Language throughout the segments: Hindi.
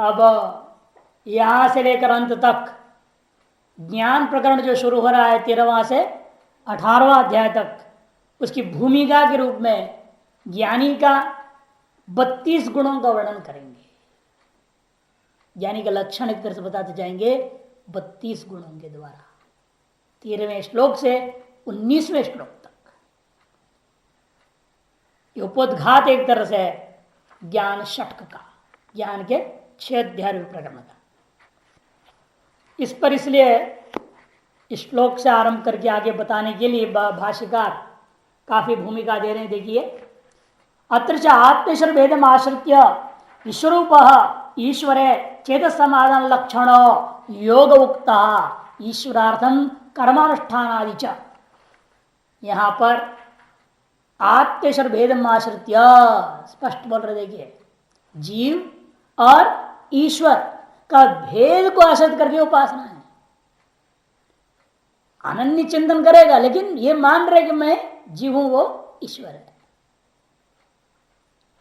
अब यहां से लेकर अंत तक ज्ञान प्रकरण जो शुरू हो रहा है 13वां से 18वां अध्याय तक उसकी भूमिका के रूप में ज्ञानी का 32 गुणों का वर्णन करेंगे। ज्ञानी का लक्षण एक तरह से बताते जाएंगे 32 गुणों के द्वारा 13वें श्लोक से 19वें श्लोक तक। ये उपोद्घात एक तरह से ज्ञान षटक का, ज्ञान के 6 अध्याय प्रकरण का। इस पर इसलिए इस श्लोक से आरंभ करके आगे बताने के लिए भाष्यकार काफी भूमिका दे रहे हैं। देखिए, अत्र च आत्मेश्वर भेदम आश्रित्य विश्वरूप ईश्वरे चेत समाधान लक्षण योग उक्ता ईश्वरार्थम कर्मानुष्ठानादि च। यहां पर आत्मेश्वर भेदम आश्रित्य स्पष्ट बोल रहे। देखिए, जीव और ईश्वर का भेद को आश्रित करके उपासना है। अनन्य चिंतन करेगा लेकिन ये मान रहे कि मैं जीव हूं, वो ईश्वर है।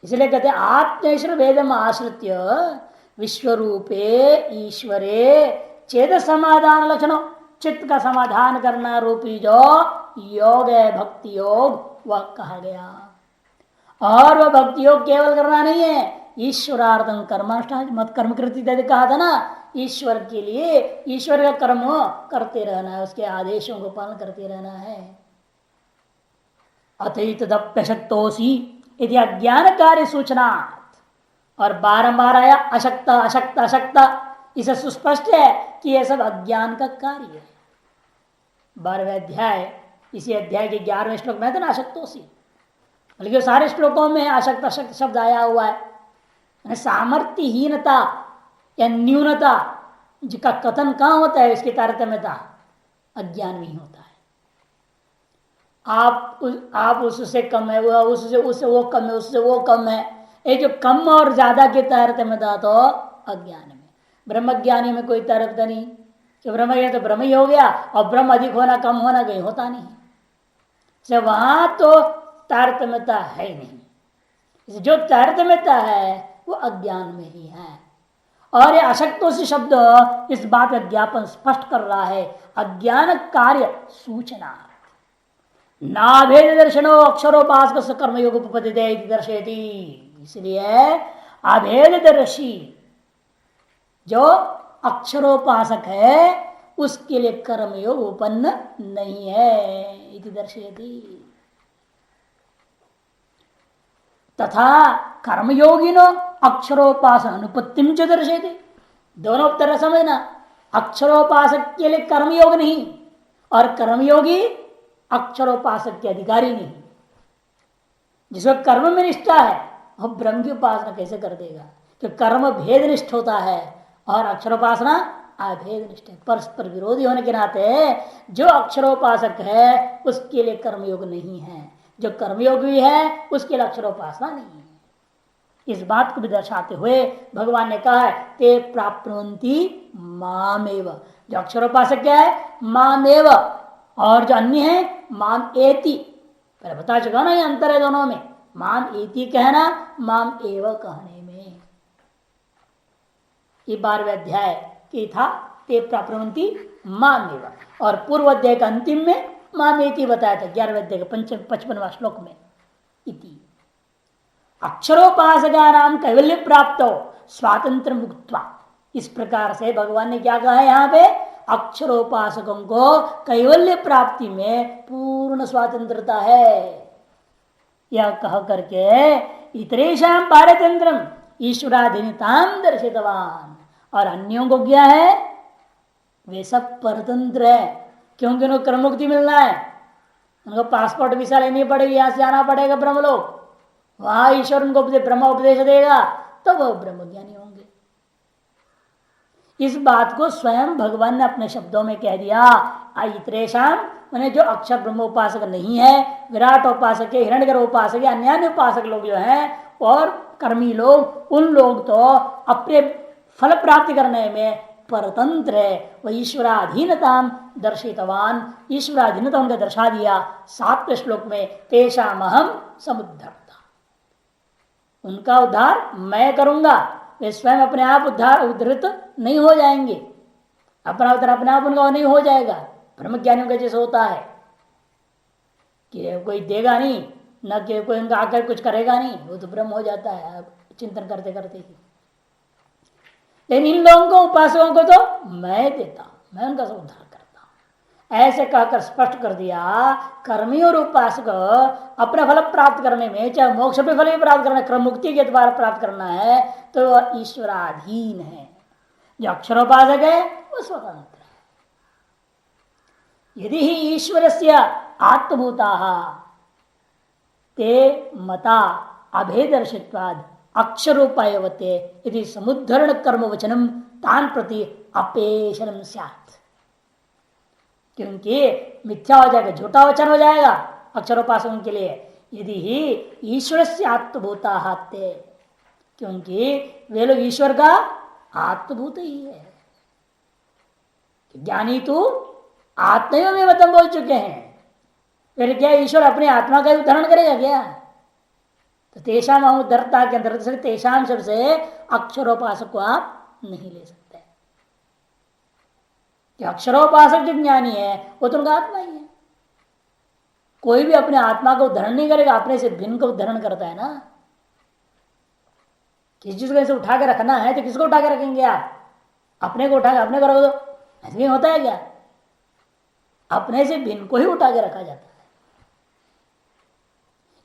इसलिए कहते हैं आत्मेश्वर भेदम आश्रित्य विश्वरूपे ईश्वरे चेत समाधान लक्षण, चित्त का समाधान करना रूपी जो योग है, भक्ति योग, वह कहा गया। और वह भक्ति योग केवल करना नहीं है, ईश्वरार्थम कर्मानुष्ठान, मत कर्म कृति कहा था ना। ईश्वर के लिए ईश्वर का कर्म करते रहना है, उसके आदेशों को पालन करते रहना है। अतएतदप्यशक्तोसी यदि अज्ञान कार्य सूचना, और बारंबार आया अशक्त अशक्त अशक्त। इसे सुस्पष्ट है कि यह सब अज्ञान का कार्य है। 12वें अध्याय, इसी अध्याय के 11वें श्लोक में था ना अशक्तोसी, बल्कि सारे श्लोकों में अशक्त अशक्त शब्द आया हुआ है। सामर्थ्यहीनता या न्यूनता जिसका कथन कहां होता है, इसकी तारतम्यता अज्ञान में ही होता है। आप उससे कम है, उससे वो कम है, उससे वो कम है। ये जो कम और ज्यादा की तारतम्यता तो अज्ञान में। ब्रह्मज्ञानी में कोई तारतम्य नहीं कि ब्रह्म ज्ञानी तो ब्रह्म ही हो गया और ब्रह्म अधिक होना कम होना कहीं होता नहीं। वहां तो तारतम्यता है नहीं। जो तारतम्यता है वो अज्ञान में ही है। और ये अशक्तों से शब्द इस बात का ज्ञापन स्पष्ट कर रहा है। अज्ञान कार्य सूचना नाभेद दर्शनो अक्षरोपासक कर्मयोग उपपद्यते दर्शयति। इसलिए अभेददर्शी जो अक्षरोपासक है उसके लिए कर्मयोग उपन्न नहीं है इति दर्शयति। तथा कर्मयोगिनो अक्षरोपासन अनुपत्तिम च दर्शयति। दोनों तरह समझना, अक्षरोपासक के लिए कर्मयोग नहीं और कर्मयोगी अक्षरोपासक के अधिकारी नहीं। जिसको कर्म में निष्ठा है वह ब्रह्म की उपासना कैसे कर देगा? तो कर्म भेद निष्ठ होता है और अक्षरोपासना अभेद निष्ठ है। परस्पर विरोधी होने के नाते जो अक्षरोपासक है उसके लिए कर्मयोग नहीं है, जो कर्मयोगी है उसके लिए अक्षरोपासना नहीं है। इस बात को भी दर्शाते हुए भगवान ने कहा है ते प्राप्नुवन्ति मामेव। जो अक्षरोपासक क्या है? मामेव। और जो अन्य है माम एति। पहले बता चुका ना, ये अंतर है दोनों में। माम एति कहना, माम एव कहने में। ये 12वें अध्याय की था ते प्राप्नुवन्ति मामेव, और पूर्व अध्याय के अंतिम में मामेति बताया था 11वें अध्याय के 55वां श्लोक में। इति अक्षरोपासका नाम कैवल्य प्राप्त स्वातंत्र मुक्त्वा। इस प्रकार से भगवान ने क्या कहा है यहाँ पे? अक्षरोपासकों को कैवल्य प्राप्ति में पूर्ण स्वतंत्रता है। यह कह करके इतरेशम पारतंत्रम ईश्वराधीनताम दर्शितवान। और अन्यों को क्या है? वे सब परतंत्र है, क्योंकि उनको कर्म मुक्ति मिलना है। उनको पासपोर्ट वीसा लेनी पड़ेगी, यहां से जाना पड़ेगा ब्रह्मलोक, वहां ईश्वर उनको ब्रह्म उपदेश देगा तो वह ब्रह्मज्ञानी होंगे। इस बात को स्वयं भगवान ने अपने शब्दों में कह दिया। इतरेशम मैंने जो अक्षर ब्रह्म उपासक नहीं है, विराट उपासक है, हिरण्यगर्भ उपासक है, अन्य उपासक लोग जो हैं और कर्मी लोग, उन लोग तो अपने फल प्राप्ति करने में परतंत्र है। वह ईश्वराधीनता दर्शितवान, ईश्वराधीनता उनका दर्शा दिया 7वें श्लोक में। तेषाम अहम समुद्धरता, उनका उद्धार मैं करूंगा। वे स्वयं अपने आप उद्धृत नहीं हो जाएंगे, अपना उधर अपने आप उनका नहीं हो जाएगा। ब्रह्म ज्ञानियों का जैसे होता है कि कोई देगा नहीं, न कि कोई उनका आकर कुछ करेगा नहीं, वो तो ब्रह्म हो जाता है चिंतन करते करते ही। लेकिन इन लोगों को, उपासकों को तो मैं देता हूं, मैं उनका उद्धार करता हूं, ऐसे कहकर स्पष्ट कर दिया। कर्मी और उपासक अपना फल प्राप्त करने में, चाहे मोक्ष पे फल भी प्राप्त करना है, क्रम मुक्ति के द्वारा प्राप्त करना है, तो वह ईश्वराधीन है। जो अक्षरोपासक है वो स्वतंत्र है। यदि ही ईश्वर से आत्मभूता ते मता अभेदर्शित्वाद अक्षरोपायवते यदि समुद्धरण कर्म वचनम तान प्रति अपेशनम स्यात्। क्योंकि मिथ्या हो जाएगा, झूठा वचन हो जाएगा अक्षरोपासकों के लिए। यदि ही ईश्वर से आत्मभूता हाते, क्योंकि वे लोग ईश्वर का आत्मभूत ही है। ज्ञानी तो आत्मा में मतम बोल चुके हैं, फिर क्या ईश्वर अपने आत्मा का उदाहरण करेगा क्या? तो तेषाम उद्धरता के अंदर तेषाम शब्द से अक्षरोपासक को आप नहीं ले सकते। अक्षरोपासक जो ज्ञानी है वो तो उनका आत्मा ही है। कोई भी अपने आत्मा को उद्धरण नहीं करेगा, अपने से भिन्न को उद्धरण करता है ना। किसी चीज को ऐसे उठा के रखना है तो किसको उठा के रखेंगे आप? अपने को उठा के अपने करोगे तो ऐसे नहीं होता है क्या? अपने से भिन्न को ही उठा के रखा जाता है।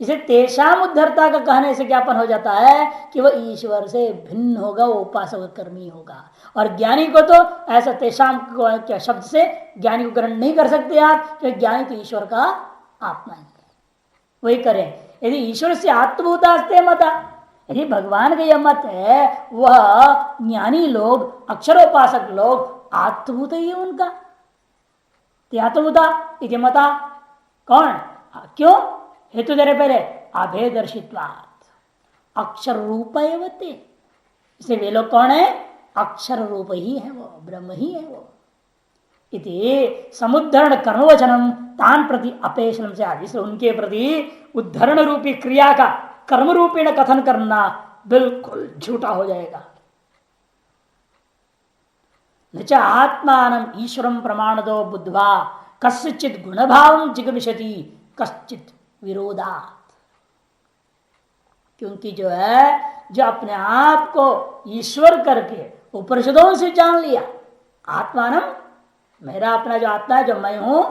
इसे तेषाम उद्धरता का कहने से ज्ञापन हो जाता है कि वह ईश्वर से भिन्न होगा, वो उपासक कर्मी होगा। और ज्ञानी को तो ऐसा तेषाम क्या शब्द से ज्ञानी को ग्रहण नहीं कर सकते आप, क्योंकि ज्ञानी तो ईश्वर का आत्मा है। वही करें यदि ईश्वर से आत्मभूतास्ते मता, यदि भगवान का यह मत है, वह ज्ञानी लोग अक्षरोपासक लोग आत्मभूत ही है उनका। आत्मभूता इति मता कौन? क्यों हेतु दे रहे पहले? अभेदर्शित्वात् अक्षर रूप एवते, इसे वे लोग कौन है? अक्षर रूप ही है, वो ब्रह्म ही है वो। इति समुद्धरण कर्मवचनम तान प्रति अपेशनम से आदि से उनके प्रति उद्धरण रूपी क्रिया का कर्म रूपेण कथन करना बिल्कुल झूठा हो जाएगा। न आत्मान ईश्वरम प्रमाण दो बुद्ध्वा कस्यचित गुणभाव जिगमिषति कश्चित विरोधात्। क्योंकि जो है, जो अपने आप को ईश्वर करके उपनिषदों से जान लिया, आत्मानम मेरा अपना जो आत्मा है, जो मैं हूं,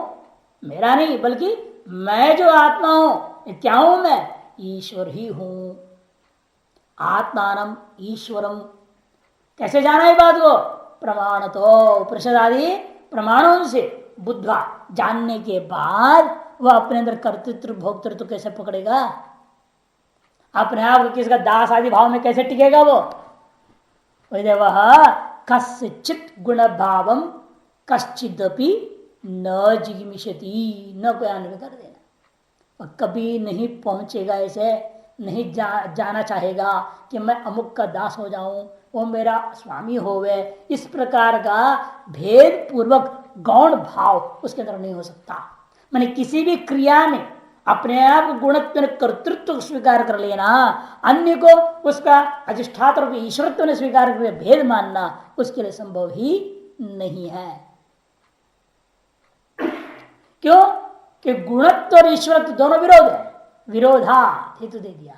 मेरा नहीं बल्कि मैं जो आत्मा हूं, क्या हूं मैं? ईश्वर ही हूं। आत्मानम ईश्वरम कैसे जाना है बात को? प्रमाण तो उपनिषद आदि प्रमाणों से बुद्धवा जानने के बाद वह अपने अंदर कर्तृत्व भोक्तृत्व कैसे पकड़ेगा? अपने आप को किसका दास आदि भाव में कैसे टिकेगा वो? वह कस्यचित गुण भावम कश्चिदपि न जिगमिषति, न कोई अन्वय कर देना। कभी नहीं पहुंचेगा, ऐसे नहीं जाना चाहेगा कि मैं अमुक का दास हो जाऊं, वो मेरा स्वामी होवे। इस प्रकार का भेद पूर्वक गौण भाव उसके अंदर नहीं हो सकता। माने किसी भी क्रिया में अपने आप गुणत्व कर्तृत्व स्वीकार कर लेना, अन्य को उसका अधिष्ठात्र ईश्वरत्व ने स्वीकार कर भेद मानना, उसके लिए संभव ही नहीं है। क्यों? कि गुणत्व और ईश्वरत्व दोनों विरोध है। विरोधा हेतु दे दिया,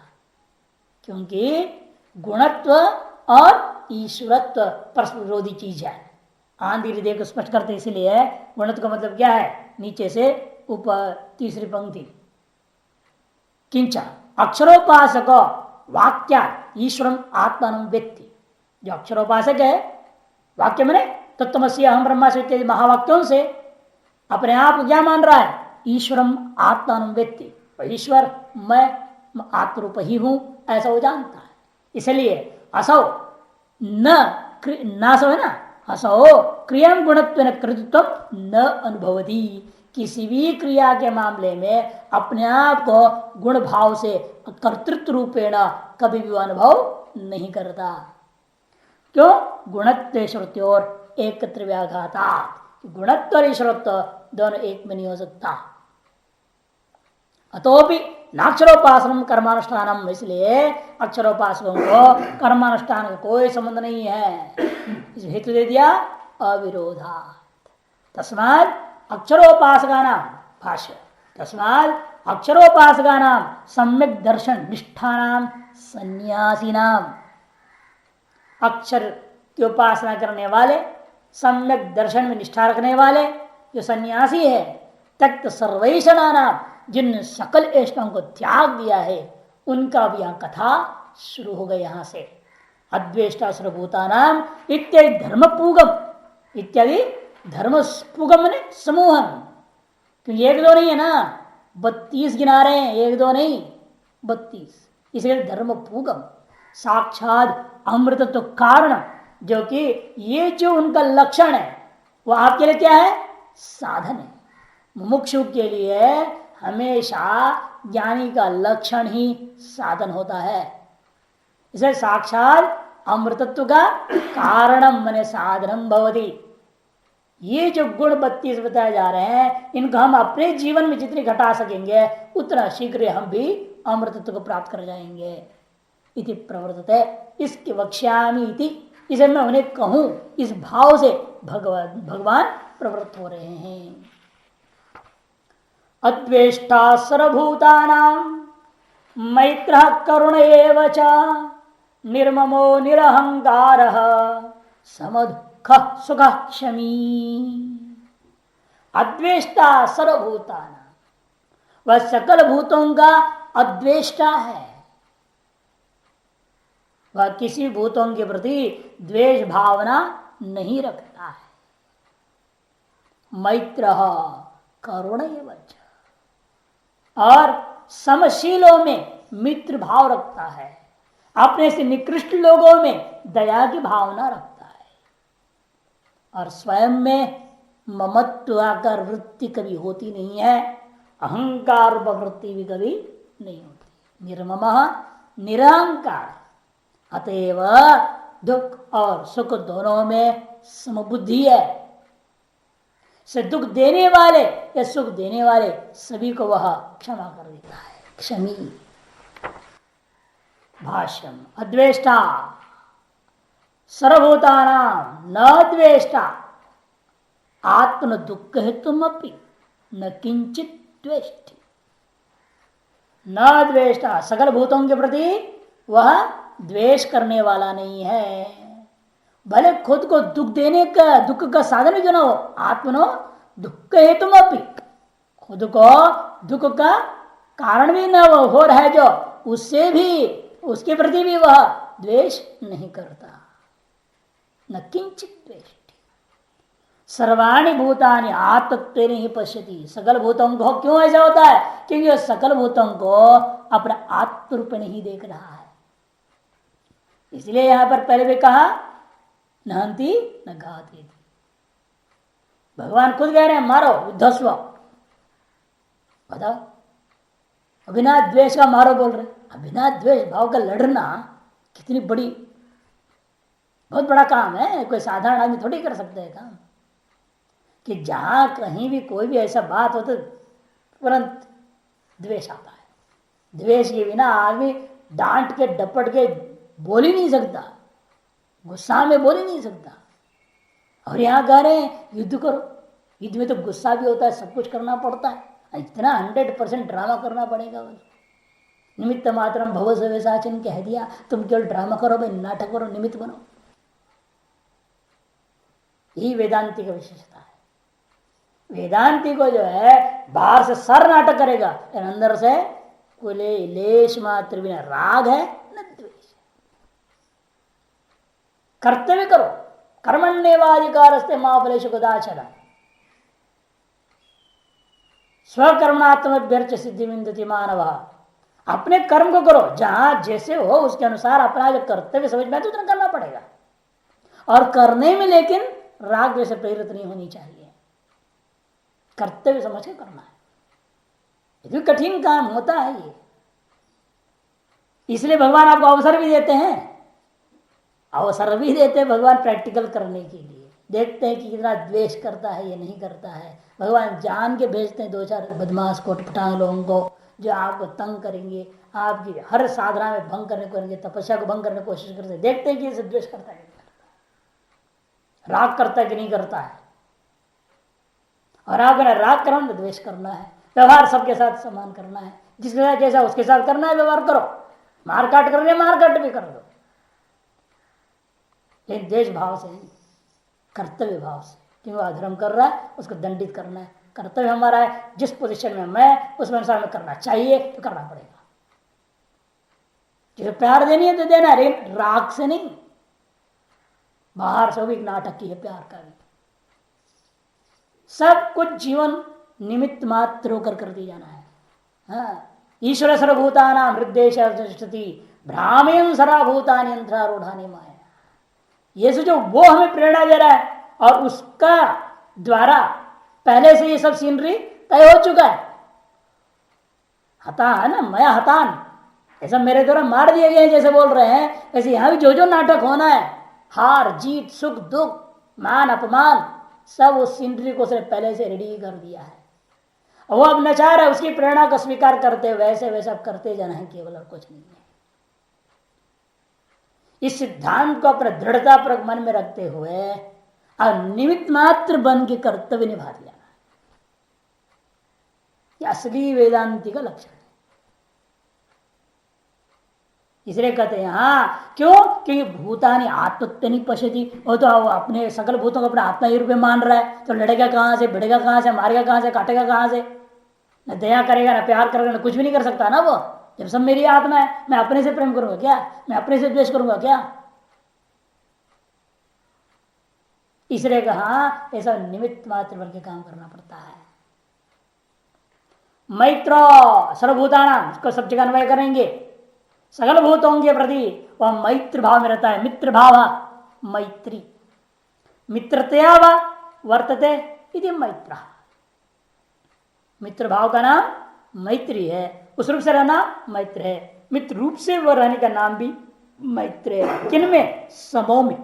क्योंकि गुणत्व और ईश्वरत्व परस्पर विरोधी चीज है। आंधी हृदय को स्पष्ट करते इसलिए गुणत्व का मतलब क्या है? नीचे से ऊपर तीसरी पंक्ति, किंच अक्षरोपासक वाक्या ईश्वरम आत्मानं वेत्ति। जो अक्षरोपासक है, वाक्य मैंने तत्त्वमसि अहम ब्रह्मास्मि इत्यादि महावाक्यों से अपने आप क्या मान रहा है? ईश्वरम आत्मानं वेत्ति, ईश्वर मैं आत्मरूप ही हूं, ऐसा वो जानता है। इसलिए असौ नासो है ना, असौ क्रिया गुणत्व कृतत्व न अनुभवती। किसी भी क्रिया के मामले में अपने आप को गुण भाव से कर्तृत्व रूपेण कभी भी अनुभव नहीं करता। क्यों? गुणत्व श्रुत्योर एकत्र व्याघाता, गुणत्व और ईश्वरत्व दोनों एक में नहीं हो सकता। अतोपि नाक्षरोपासनम कर्मानुष्ठानम, इसलिए अक्षरोपासकों को कर्मानुष्ठान का कोई संबंध नहीं है। इस हेतु दे दिया अविरोधा। तस्मात् अक्षरोपासका नाम भाष्य, तस्मात् अक्षरोपासका नाम सम्यक दर्शन निष्ठानाम सन्यासी नाम, अक्षर की उपासना करने वाले, सम्यक दर्शन में निष्ठा रखने वाले जो सन्यासी है, तक्त सर्वैषणा नाम, जिन सकल एष्टों को त्याग दिया है, उनका भी यहाँ कथा शुरू हो गई। यहां से अद्वेष्टा सर्वभूता नाम इत्यादि धर्मपूगम, इत्यादि धर्मपूगम ने समूहम, क्योंकि एक दो नहीं है ना, 32 गिना रहे हैं, एक दो नहीं 32, इसलिए धर्मपूगम साक्षात अमृतत्व कारण, जो कि ये जो उनका लक्षण है वह आपके लिए क्या है, साधन है। मुमुक्षु के लिए हमेशा ज्ञानी का लक्षण ही साधन होता है। इसे साक्षात अमृतत्व का कारणम मने साधनम भवति। ये जो गुण 32 बताए जा रहे हैं, इनको हम अपने जीवन में जितनी घटा सकेंगे उतना शीघ्र हम भी अमृतत्व को प्राप्त कर जाएंगे। इति प्रवर्तते, इसके वक्ष्यामि इति, इसे मैं उन्हें कहूं, इस भाव से भगवान प्रवृत्त हो रहे हैं। अद्वेष्टा सर्वभूतानां मैत्रः करुण एव च, निर्ममो निरहंकारः समदुःखः सुखः क्षमी। अद्वेष्टा सर्वभूतानां, वह सकल भूतों का अद्वेष्टा है, वह किसी भूतों के प्रति द्वेष भावना नहीं रखता है। मैत्रः करुण एव च, और समशीलों में मित्र भाव रखता है, अपने से निकृष्ट लोगों में दया की भावना रखता है, और स्वयं में ममत्वाकार वृत्ति कभी होती नहीं है, अहंकार वृत्ति भी कभी नहीं होती। निर्ममः निरहंकार, अतएव दुख और सुख दोनों में समबुद्धि है। से दुख देने वाले या सुख देने वाले सभी को वह क्षमा कर देता है, क्षमी। भाष्यम अद्वेष्टा सर्वभूतानां न द्वेष्टा आत्मन दुख हेतुमपि न किंचित द्वेष्टि। न द्वेष्टा, सकल भूतों के प्रति वह द्वेष करने वाला नहीं है, भले खुद को दुख देने का, दुख का साधन भी क्यों ना हो, आत्मनो दुख हेतुमपि, खुद को दुख का कारण भी न हो रहा है जो, उससे भी, उसके प्रति भी वह द्वेष नहीं करता। न किंचित द्वेष्टि। सर्वाणि भूतानि आत्मत्वेन ही पश्यति, सकल भूतों को क्यों ऐसा होता है, क्योंकि वह सकल भूतों को अपना आत्म रूप में ही देख रहा है। इसलिए यहां पर पहले भी कहा न हंति न घाति, भगवान खुद कह रहे हैं मारो युद्धस्व, बताओ, अबिना द्वेष का मारो बोल रहे। अबिना द्वेष भाव का लड़ना कितनी बड़ी, बहुत बड़ा काम है, कोई साधारण आदमी थोड़ी कर सकते हैं काम। कि जहां कहीं भी कोई भी ऐसा बात हो तो तुरंत द्वेष आता है। द्वेष के बिना आदमी डांट के डपट के बोल ही नहीं सकता, गुस्सा में बोल ही नहीं सकता। और यहां कह रहे हैं युद्ध करो, युद्ध में तो गुस्सा भी होता है, सब कुछ करना पड़ता है, इतना 100% ड्रामा करना पड़ेगा। बस निमित्त मात्रम भव सव्यसाचन कह दिया, तुम केवल ड्रामा करो भाई, नाटक करो, निमित्त बनो। यही वेदांति का विशेषता है। वेदांति को जो है बाहर से सर नाटक करेगा, अंदर से कोई लेश मात्र भी न राग है न द्वेष। कर्तव्य करो, कर्मण्येवाधिकारस्ते मा फलेषु कदाचन, स्वकर्मात्मभ्यर्च सिद्धि विन्दति मानव। अपने कर्म को करो, जहां जैसे हो उसके अनुसार अपना जो कर्तव्य समझ में तो उतना करना पड़ेगा, और करने में लेकिन राग जैसे प्रेरित नहीं होनी चाहिए, कर्तव्य समझ के करना है। ये कठिन काम होता है ये, इसलिए भगवान आपको अवसर भी देते हैं, अवसर भी देते हैं भगवान प्रैक्टिकल करने के लिए। देखते हैं कि कितना द्वेष करता है या नहीं करता है। भगवान जान के भेजते हैं 2-4 बदमाश कोटपटांग लोगों को, जो आपको तंग करेंगे, आपकी हर साधना में भंग करने को करेंगे, तपस्या को भंग करने की कोशिश करते, देखते हैं कि इसे द्वेष करता है कि नहीं करता, राग करता है कि नहीं करता है। और आपको राग करना द्वेष करना है, व्यवहार सबके साथ समान करना है, जिसके साथ जैसा उसके साथ करना है व्यवहार करो, मार काट करने मार काट भी कर दो, लेकिन द्वेष भाव से नहीं, कर्तव्य भाव से। क्योंकि अधर्म कर रहा है उसको दंडित करना है, कर्तव्य हमारा है, जिस पोजीशन में मैं उस अनुसार में करना चाहिए तो करना पड़ेगा। जिसे प्यार देनी है तो देना है, लेकिन राग से नहीं। बाहर से भी नाटक की है प्यार का भी, सब कुछ जीवन निमित्त मात्र होकर कर दी जाना है। हाँ, ईश्वर सर्वभूतानां हृदय भ्रामेन सर्वभूतानि यंत्रारूढ़ानि माया, ये जो वो हमें प्रेरणा दे रहा है और उसका द्वारा पहले से ये सब सीनरी तय हो चुका है। हता है ना, मैं हतान, ऐसा मेरे द्वारा मार दिए गए जैसे बोल रहे हैं, ऐसे यहां भी जो नाटक होना है, हार जीत सुख दुख मान अपमान, सब उस सीनरी को उसने पहले से रेडी कर दिया है। वो अब नचार है, उसकी प्रेरणा को स्वीकार करते वैसे वैसे अब करते जाना है केवल, और कुछ नहीं है। इस सिद्धांत को अपने दृढ़ता पर मन में रखते हुए अब निमित्त मात्र बन के कर्तव्य निभा दिया, यह असली वेदांति का लक्षण है। इसलिए कहते हैं हाँ, क्यों? क्योंकि भूतानी आत्मत्य पश्यति, वो तो अपने सकल भूतों को अपना आत्मा ही रूप में मान रहा है, तो लड़ेगा कहां से, भिड़ेगा कहां से, मारेगा कहां से, काटेगा कहां से, न दया करेगा न प्यार करेगा, न कुछ भी नहीं कर सकता ना वो, जब सब मेरी आत्मा है। मैं अपने से प्रेम करूंगा क्या? मैं अपने से द्वेष करूंगा क्या? इसलिए कहा ऐसा निमित्त मात्र बन के काम करना पड़ता है। मैत्र सर्वभूतानां, उसको सब जगह अन्वय करेंगे, सकल भूतों के प्रति वह मैत्र भाव में रहता है। मित्र भाव मैत्री, मित्रतया व वर्तते इति मैत्र, मित्र भाव का नाम मैत्री है, उस रूप से रहना मैत्र है। मित्र रूप से वह रहने का नाम भी मैत्र है। किनमें? समों में,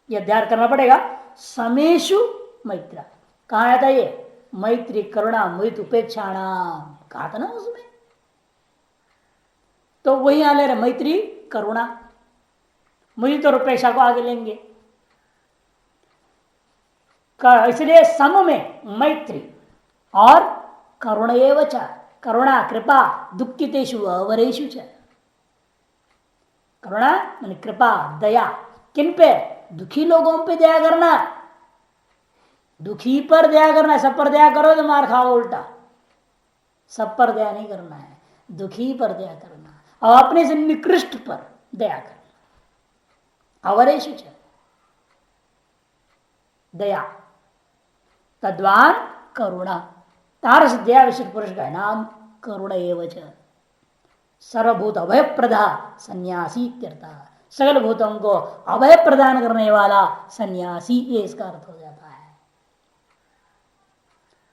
यह ध्यान करना पड़ेगा। समेशु मैत्र, कहा आया था ये? मैत्री करुणा मुदित उपेक्षाणाम, कहा था ना उसमें, तो वही आ ले रहे, मैत्री करुणा मुदित और उपेक्षा को आगे लेंगे। इसलिए सम में मैत्री और करुणैव च, करुणा कृपा दुखितेषु अवरेषु च, करुणा माने कृपा दया, किन पे? दुखी लोगों पे दया करना, दुखी पर दया करना। सब पर दया करो तो मार खाओ उल्टा, सब पर दया नहीं करना है, दुखी पर दया करना और अपने से निकृष्ट पर दया करना। अवरेषु च दया, तद्वान करुणा, तारस दया विशिष्ट पुरुष का नाम करुणा एवं च। सर्वभूत अभय प्रदा सन्यासी इत्यर्थ, सकल भूतों को अभय प्रदान करने वाला सन्यासी, ये इसका अर्थ हो जाता है।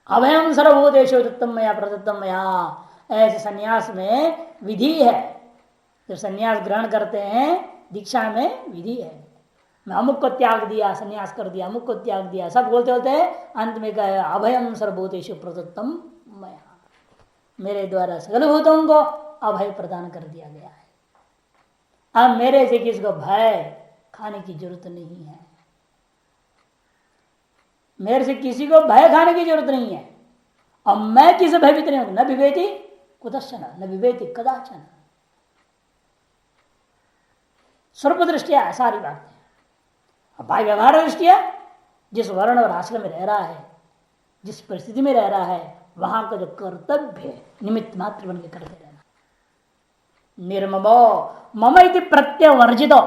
अभयम सर्वभूतेषु दत्तम मया प्रदत्तम मया, ऐसे सन्यास में विधि है। जब सन्यास ग्रहण करते हैं दीक्षा में विधि है, मैं अमुक को त्याग दिया, सन्यास कर दिया, अमुक को त्याग दिया, सब बोलते बोलते अंत में कहे अभयम सर्वभूतेषु प्रदत्तम मया, मेरे द्वारा सकल भूतों को अभय प्रदान कर दिया गया है। अब मेरे से किसी को भय खाने की जरूरत नहीं है, मेरे से किसी को भय खाने की जरूरत नहीं है, और मैं किसी भयभीत नहीं हूं। न विवेति कुतश्चन न विवेति कदाचन, स्वरूप दृष्टिया सारी बात है। भाई व्यवहार दृष्टिया जिस वर्ण और आश्रम में रह रहा है, जिस परिस्थिति में रह रहा है, वहां का जो कर्तव्य है निमित्त मात्र बन के करते रहना। निर्ममो मम इति प्रत्यवर्जितो,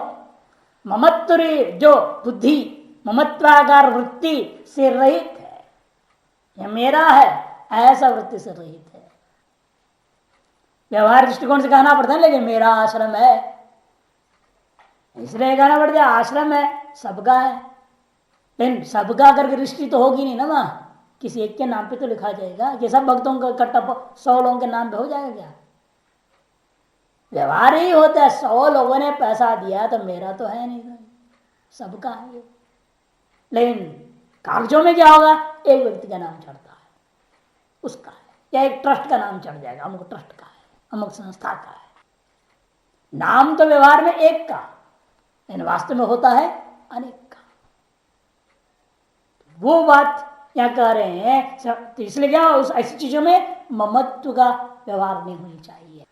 ममत्व जो बुद्धि ममत्वाकार वृत्ति से रहित है, यह मेरा है ऐसा वृत्ति से रहित है। व्यवहार दृष्टिकोण से कहना पड़ता है, लेकिन मेरा आश्रम है इसलिए कहना पड़ता है, आश्रम है सबका है, लेकिन सबका करके दृष्टि तो होगी नहीं ना, वहां किसी एक के नाम पे तो लिखा जाएगा कि सब भक्तों का इकट्ठा 100 लोगों के नाम पे हो जाएगा क्या? व्यवहार ही होता है, 100 लोगों ने पैसा दिया तो मेरा तो है नहीं, सबका है ये। लेकिन कागजों में क्या होगा? एक व्यक्ति का नाम चढ़ता है, उसका है। या एक ट्रस्ट का नाम चढ़ जाएगा, अमुक ट्रस्ट का है, अमुक संस्था का है। नाम तो व्यवहार में एक का, लेकिन वास्तव में होता है अनेक का। वो बात क्या कह रहे हैं, तो इसलिए क्या उस ऐसी चीजों में ममत्व का व्यवहार नहीं होनी चाहिए।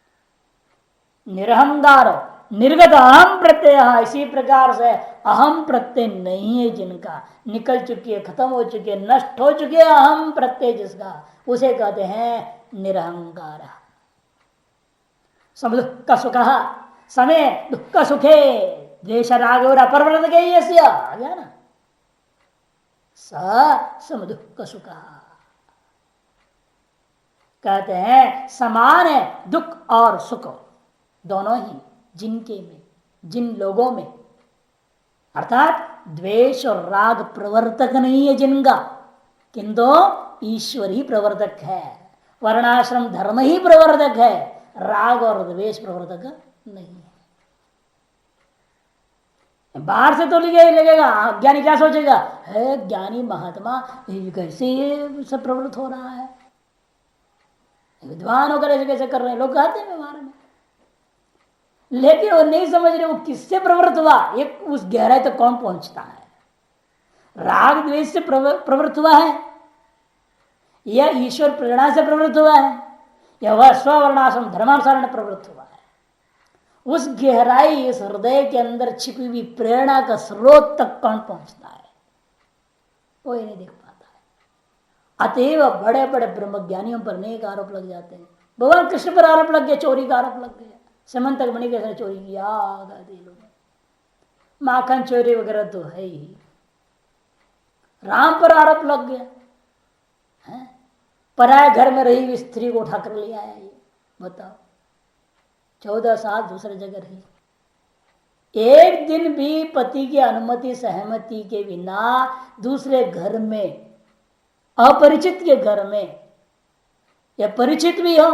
निरहंकार निर्गत अहम प्रत्यय, इसी प्रकार से अहम प्रत्यय नहीं है जिनका, निकल चुकी है, खत्म हो चुकी है, नष्ट हो चुकी है अहम प्रत्यय जिसका, उसे कहते हैं निरहंकार। सम दुख सुख समय दुख सुखे द्वेष राग और अपरवर्त के आ गया ना, सम दुख सुख कहते हैं समान है दुख और सुख दोनों ही, जिनके में, जिन लोगों में, अर्थात द्वेष और राग प्रवर्तक नहीं है जिनका, किंतु ईश्वर ही प्रवर्तक है, वर्णाश्रम धर्म ही प्रवर्तक है, राग और द्वेष प्रवर्तक नहीं है। बाहर से तो लगेगा, ज्ञानी क्या सोचेगा, है ज्ञानी महात्मा कैसे ये सब प्रवृत्त हो रहा है, विद्वान होकर ऐसे कैसे कर रहे हैं, लोग कहते हैं व्यवहार में, लेकिन वो नहीं समझ रहे वो किससे प्रवृत्त हुआ, एक उस गहराई तक कौन पहुंचता है। राग द्वेष से प्रवृत्त हुआ है या ईश्वर प्रेरणा से प्रवृत्त हुआ है, या वह स्ववर्णाश्रम धर्मानुसार प्रवृत्त हुआ है, उस गहराई इस हृदय के अंदर छिपी हुई प्रेरणा का स्रोत तक कौन पहुंचता है, कोई नहीं देख पाता है। अतएव बड़े बड़े ब्रह्मज्ञानियों पर अनेक आरोप लग जाते हैं। भगवान कृष्ण पर आरोप लग गया, चोरी का आरोप लग गया, समंतक मणि कैसे चोरी किया, लोग माखन चोरी वगैरह तो है ही। राम पर आरोप लग गया, है पराये घर में रही हुई स्त्री को उठा कर ले आया, ये बताओ 14 साल दूसरे जगह रही, एक दिन भी पति की अनुमति सहमति के बिना दूसरे घर में, अपरिचित के घर में, या परिचित भी हो,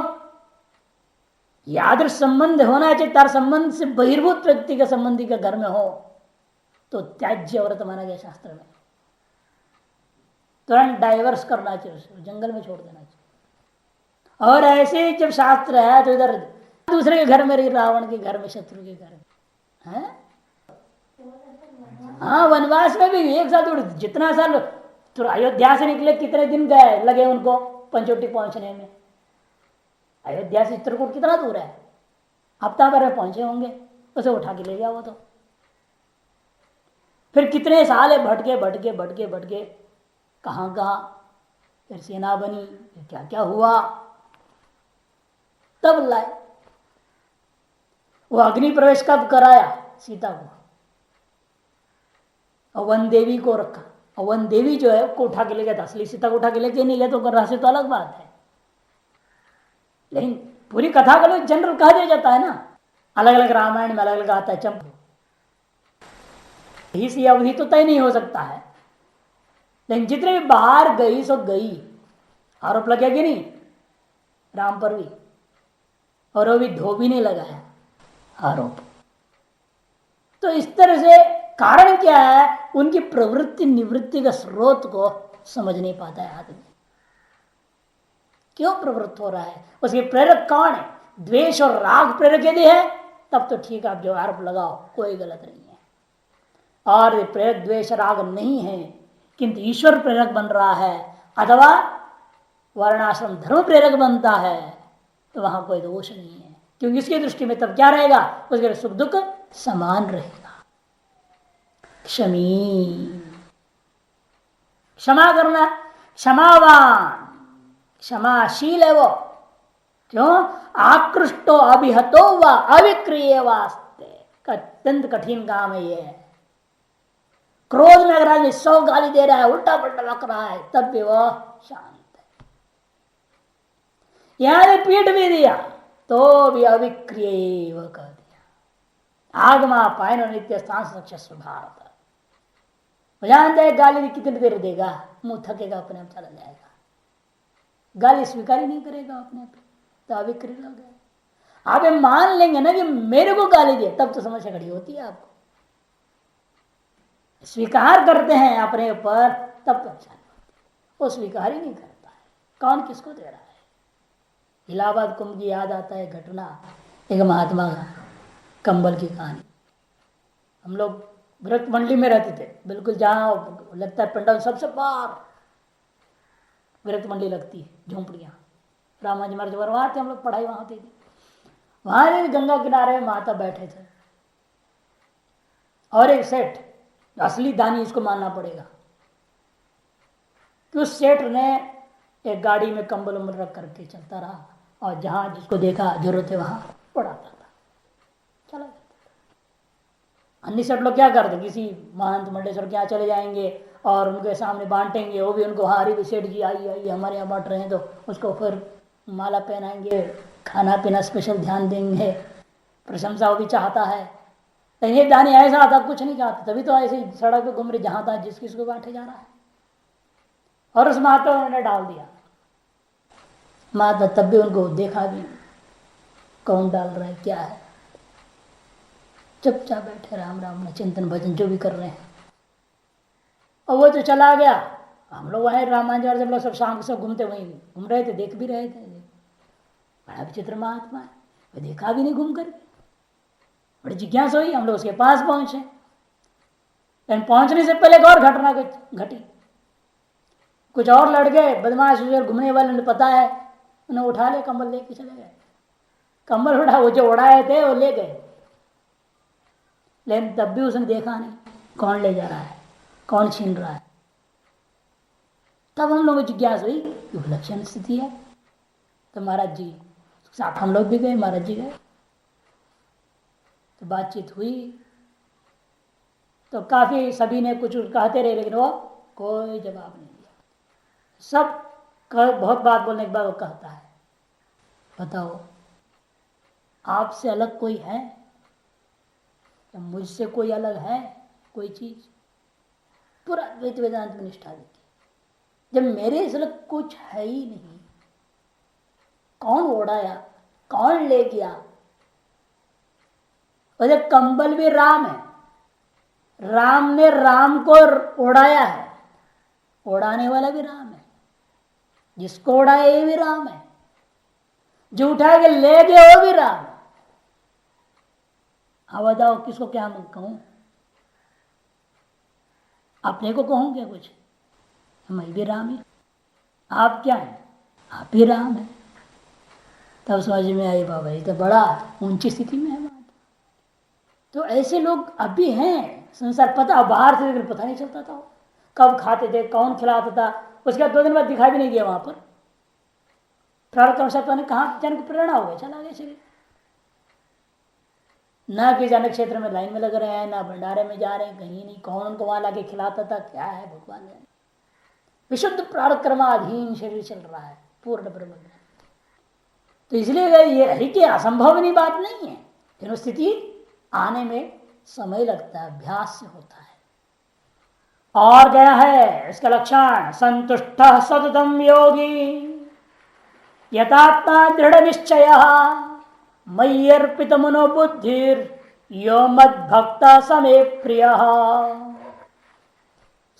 यादृश संबंध होना चाहिए, तार संबंध से बहिर्भूत व्यक्ति के संबंधी के घर में हो तो त्याज्य व्रत माना गया शास्त्र में, तुरंत डाइवर्स करना चाहिए, जंगल में छोड़ देना चाहिए। और ऐसे जब शास्त्र है तो इधर दूसरे के घर में रही, रावण के घर में, शत्रु के घर में है। हाँ वनवास में भी एक साथ जितना साल तो अयोध्या से निकले, कितने दिन गए लगे उनको पंचवटी पहुंचने में, अयोध्या से चित्रकूट कितना दूर है, हफ्ता भर में पहुंचे होंगे, उसे उठा के ले गया वो तो। फिर कितने साल भटके भटके भटके भटके, कहां कहां, फिर सेना बनी, फिर क्या क्या हुआ, तब लाए। वो अग्नि प्रवेश कब कराया, सीता को, और वन देवी को रखा, और वन देवी जो है को उठा के ले गया था, असली सीता को उठा के लेके नहीं गया तो रहस्य तो अलग बात है, लेकिन पूरी कथा का लोग जनरल कह दिया जाता है ना, अलग अलग रामायण में अलग अलग आता है। चंप इसी अवधि तो तय नहीं हो सकता है, लेकिन जितने भी बाहर गई सो गई, आरोप लगे कि नहीं राम पर भी, और वो भी धोबी ने लगाया आरोप। तो इस तरह से कारण क्या है, उनकी प्रवृत्ति निवृत्ति का स्रोत को समझ नहीं पाता है आदमी, क्यों प्रवृत्त हो रहा है, उसके प्रेरक कौन है। द्वेष और राग प्रेरक यदि है तब तो ठीक, आप जो आरोप लगाओ कोई गलत नहीं है, और प्रेरक द्वेष राग नहीं है किंतु ईश्वर प्रेरक बन रहा है अथवा वर्णाश्रम धर्म प्रेरक बनता है, तो वहां कोई दोष नहीं है, क्योंकि इसकी दृष्टि में तब क्या रहेगा, उसके सुख दुख समान रहेगा। क्षमी, क्षमा करना, क्षमावान, क्षमाशील है वो, क्यों, आकृष्टो अभिहतो व अविक्रिय वास्ते, अत्यंत कठिन काम है ये। क्रोध में अगर आदमी 100 गाली दे रहा है, उल्टा पलटा लग रहा है, तब भी वह शांत है। यहां पीठ भी दिया तो भी अविक्रिय वह कह दिया, आगमा पायनो नित्य स्थान सुरक्षा स्वभाव, जानते हैं गाली कितनी देर देगा, मुंह थकेगा, अपने आप चला जाएगा, गाली स्वीकार ही नहीं करेगा अपने आप, तो अविक्रिय हो गया। आप मान लेंगे ना कि मेरे को गाली दिया, तब तो समस्या खड़ी होती है आपको, स्वीकार करते हैं अपने ऊपर तब परेशानी होती है, वो स्वीकार ही नहीं करता है, कौन किसको दे रहा है, इलाहाबाद कुंभ की याद आता है घटना, एक महात्मा का कंबल की कहानी। हम लोग व्रत मंडली में रहते थे, बिल्कुल जहाँ लगता है पंडाल सबसे बाहर व्रत मंडली लगती है, झोंपड़ियाँ। रामाजी महाराज वहाँ थे, हम लोग पढ़ाई वहाँ होती थी। वहाँ गंगा किनारे में माता बैठे थे और एक सेठ, असली दानी इसको मानना पड़ेगा, कि उस सेठ ने एक गाड़ी में कंबल उम्बल रख करके चलता रहा और जहाँ जिसको देखा जरूरत है वहाँ पढ़ाता था, चला जाता था। अन्य सेठ लोग क्या करते, किसी महंत मंडलेश्वर के यहाँ चले जाएंगे और उनके सामने बांटेंगे, वो भी उनको हारी सेठ जी आई आई हमारे यहाँ बांट रहे हैं, तो उसको फिर माला पहनाएंगे, खाना पीना स्पेशल ध्यान देंगे, प्रशंसा वो भी चाहता है। लेकिन ये दानी ऐसा था, कुछ नहीं चाहता, तभी तो ऐसे सड़क पे घूम रहे जहाँ था जिस किसको बांटे जा रहा है। और उस महात्मा उन्होंने डाल दिया। महात्मा तब भी उनको देखा भी कौन डाल रहा है क्या है, चुपचाप बैठे राम राम में चिंतन भजन जो भी कर रहे हैं। और वो तो चला गया। हम लोग वहीं रामांजन जब लोग सब शाम सब घूमते वहीं घूम रहे थे, देख भी रहे थे। बड़ा विचित्र महात्मा है, वो देखा भी नहीं घूम कर, बड़ी जिज्ञासा हुई, हम लोग उसके पास पहुंचे। लेकिन पहुंचने से पहले एक और घटना घटी। कुछ और लड़के बदमाश घूमने वाले, उन्हें पता है, उन्हें उठा ले, कंबल लेके चले गए। कंबल उठा, वो जो उड़ाए थे वो ले गए, लेकिन तब भी उसने देखा नहीं कौन ले जा रहा है, कौन छीन रहा है। तब हम लोगों को जिज्ञासा हुई कि विलक्षण स्थिति है। तो महाराज जी साथ हम लोग भी गए, महाराज जी गए, तो बातचीत हुई। तो काफी सभी ने कुछ कहते रहे, लेकिन वो कोई जवाब नहीं दिया। सब बहुत बात बोलने के बाद वो कहता है, बताओ आपसे अलग कोई है या मुझसे कोई अलग है कोई चीज? पूरा द्वैत वेदांत में निष्ठा देखी। जब मेरे से अलग कुछ है ही नहीं, कौन उड़ाया, कौन ले गया? और कंबल भी राम है, राम ने राम को उड़ाया है, उड़ाने वाला भी राम है, जिसको उड़ाया ये भी राम है, जो उठा के ले गया वो भी राम है। अब बताओ किसको क्या मैं कहूं? अपने को कहूं क्या कुछ? मैं भी राम ही, आप क्या है? आप भी राम है। तब समझ में आई बाबा ये तो बड़ा ऊंची स्थिति में है बात। तो ऐसे लोग अभी हैं संसार, पता बाहर से लेकर पता नहीं चलता था कब खाते थे, कौन खिलाता था। उसके बाद 2 दिन बाद दिखाई भी नहीं दिया वहां पर। प्रारब्ध अनुसार पता नहीं कहाँ जाने की प्रेरणा हो गया, चला गया शरीर। ना कि जाने क्षेत्र में लाइन में लग रहे हैं, ना भंडारे में जा रहे हैं, कहीं नहीं। कौन उनको वहां लाके खिलाता था, क्या है भगवान जाने। विशुद्ध प्रारब्ध कर्माधीन शरीर चल रहा है, पूर्ण ब्रह्म। तो इसलिए ये है कि असंभवनीय बात नहीं है, लेकिन स्थिति आने में समय लगता है, अभ्यास से होता है। और क्या है इसका लक्षण? संतुष्ट सततम योगी यथात्मा दृढ़ निश्चय मयि अर्पित मनोबुद्धिर यो मद भक्त समे प्रिय।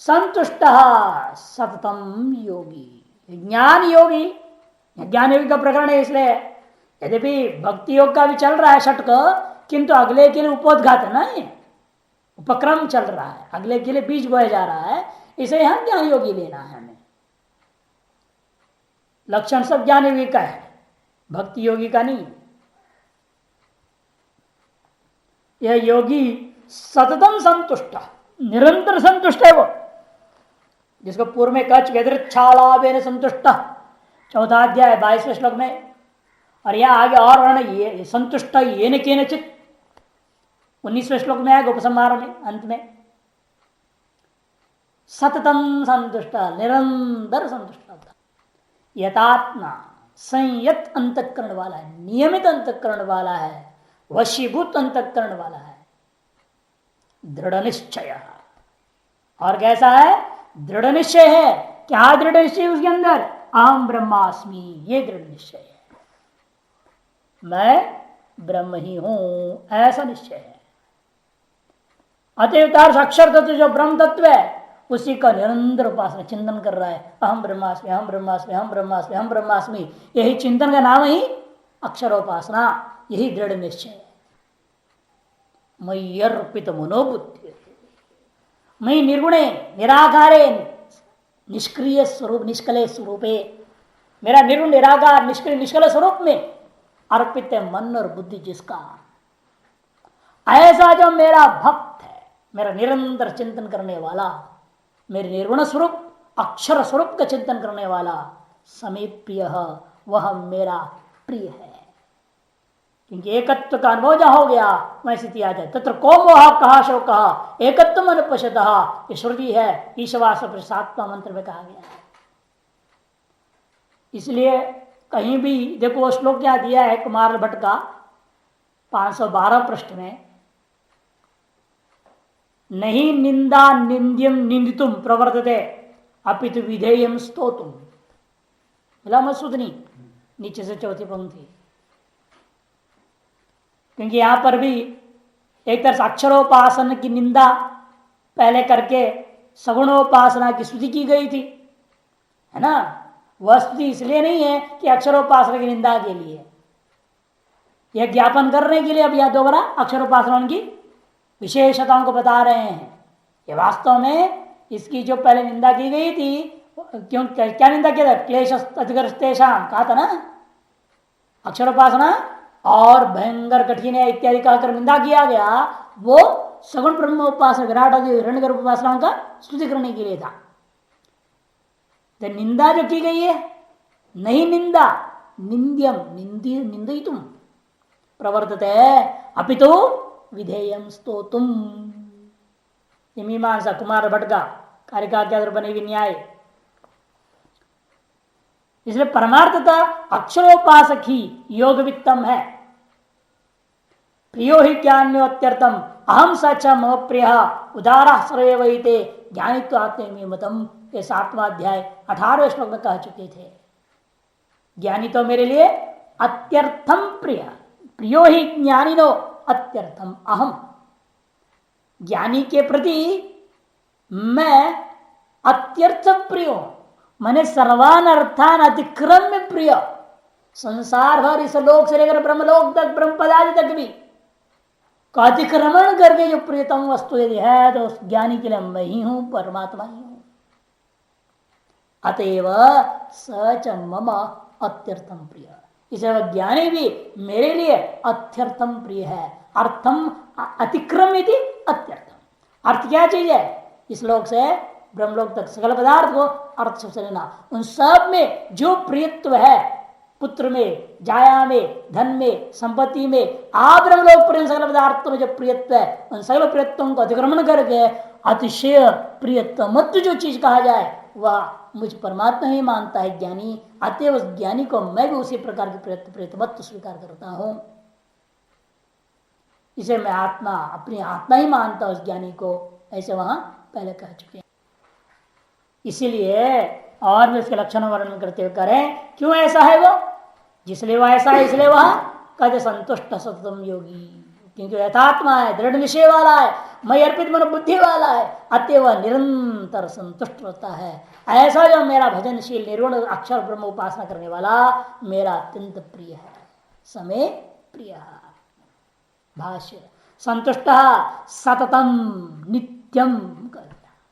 संतुष्ट सततम योगी, ज्ञान योगी। ज्ञान योगी का प्रकरण है, इसलिए यद्यपि भक्ति योग का भी चल रहा है षटक, किंतु अगले के लिए उपोद्घात है ना, ये उपक्रम चल रहा है, अगले के लिए बीज बोया जा रहा है। इसे यहां ज्ञान योगी लेना है हमें। लक्षण सब ज्ञान योगी का है, भक्ति योगी का नहीं। यह योगी सततम संतुष्ट, निरंतर संतुष्ट है वो, जिसको पूर्व में कच व्यदृच्छालाभेन संतुष्ट, 4वां अध्याय 22वें श्लोक में। और यह आगे और वर्ण ये संतुष्ट येन केनचित 19वें श्लोक में आएगा उपसंहार में अंत में। सततम संतुष्ट, निरंतर संतुष्ट होता, यथात्मा संयत अंतःकरण वाला है, नियमित अंतःकरण वाला है, वशीभूत अंतःकरण वाला है, दृढ़ निश्चय। और कैसा है? दृढ़ निश्चय है। क्या दृढ़ निश्चय उसके अंदर? अहम ब्रह्मास्मि, ये दृढ़ निश्चय है, मैं ब्रह्म ही हूं, ऐसा निश्चय है। अतएव अक्षर तत्व जो ब्रह्म तत्व है उसी का निरंतर उपासना चिंतन कर रहा है। अहम ब्रह्मास्मि, अहम ब्रह्मास्मि, अहम ब्रह्मास्मि, अहम ब्रह्मास्मि, यही चिंतन का नाम ही अक्षरोपासना, यही दृढ़ निश्चय है। मयि अर्पित मनोबुद्धि, मयि निर्गुणे निराकारे निष्क्रिय स्वरूप निष्कले स्वरूपे, मेरा निर्गुण निराकार निष्क्रिय निष्कल स्वरूप में अर्पित है मन और बुद्धि जिसका, ऐसा जो मेरा भक्त है, मेरा निरंतर चिंतन करने वाला, मेरे निर्गुण स्वरूप अक्षर स्वरूप का चिंतन करने वाला, समीप्य वह मेरा प्रिय है। क्योंकि एकत्व का अनुभव जहां हो गया वह स्थिति आ जाए। तत्र को मोह कहा शो कहा एकत्व अनुपश्यतः, ये श्रुति है, ईश्वास 7वां मंत्र में कहा गया है। इसलिए कहीं भी देखो वो श्लोक क्या दिया है कुमार भट्ट का 512 पृष्ठ में, नहीं निंदा निंद्यम निंदितुम प्रवर्तते अपितु विधेयम स्तोतुम, मिला मसूदनी नीचे से चौथी पंक्ति। क्योंकि यहां पर भी एक तरह से अक्षरोपासना की निंदा पहले करके सगुणोपासना की स्तुति की गई थी, है ना। वह स्तुति इसलिए नहीं है कि अक्षरोपासना की निंदा के लिए, यह ज्ञापन करने के लिए अब यह दोबारा अक्षरोपासना की विशेषताओं को बता रहे हैं। ये वास्तव में इसकी जो पहले निंदा की गई थी, क्यों क्या निंदा किया था, क्लेश अधिग्रस्तेषाम कहा था ना, अक्षरोपासना और भयंकर कठिन है इत्यादि कहकर निंदा किया गया, वो सगुण ब्रह्म उपासना विराट आदि हिरण्यगर्भ उपासनाओं का स्तुति करने के लिए था। तो निंदा जो की गई है, नहीं निंदा निंद्यम निंदितुम प्रवर्तते अपितु विधेयम स्तोतुम, मीमांसा कुमार भट्ट का कारिका के आधार बने न्याय। इसलिए परमार्थता अक्षरोपासक ही योग वित्तम है। प्रियो ही ज्ञान्योत्यर्थम अहम सच मम प्रिय उदारा सर्वे वहीते ज्ञानित्व आत्मे मतम, ये 7वां अध्याय 18वें श्लोक में कह चुके थे। ज्ञानी तो मेरे लिए अत्यर्थम प्रिय, प्रियो ही ज्ञानिनो अत्यर्थम अहम, ज्ञानी के प्रति मैं अत्यर्थ प्रिय हूं, मैंने सर्वान अर्थान अतिक्रम में प्रिय। संसार भर इस लोक से लेकर ब्रह्मलोक तक, ब्रह्म पदार्थ तक भी का अतिक्रमण करके जो प्रियतम वस्तु यदि है तो उस ज्ञानी के लिए मैं ही हूं, परमात्मा ही हूं। अतएव सच मम अत्यर्थम प्रिय, इसे वह ज्ञानी भी मेरे लिए अत्यर्थम प्रिय है। अर्थम अतिक्रम यदि अत्यर्थम, अर्थ क्या चीज है, इस लोक से ब्रह्मलोक तक सकल पदार्थ को अर्थ से लेना, उन सब में जो प्रियत्व है, पुत्र में, जाया में, धन में, संपत्ति में, आप ब्रह्मलोक पर सकल पदार्थों में जो प्रियत्व है, उन सकल प्रियत्वों को अतिक्रमण करके अतिशय प्रियत्व जो चीज कहा जाए वह मुझ परमात्मा ही मानता है ज्ञानी। अतएव उस ज्ञानी को मैं भी उसी प्रकार के प्रियत्व स्वीकार करता हूं। इसे मैं आत्मा, अपनी आत्मा ही मानता हूं उस ज्ञानी को, ऐसे वहां पहले कह चुके हैं। इसीलिए और भी उसके लक्षण वर्णन करते हुए करें, क्यों ऐसा है वो, जिसलिए वह ऐसा है इसलिए वह कहते संतुष्ट सततम योगी, क्योंकि यथात्मा है, दृढ़ निश्चय वाला है, मैं अर्पित मन बुद्धि वाला है, अतः वह निरंतर संतुष्ट रहता है। ऐसा जो मेरा भजनशील निर्गुण अक्षर ब्रह्म उपासना करने वाला मेरा अत्यंत प्रिय है, समय प्रिय। भाष्य संतुष्ट सततम नित्यम,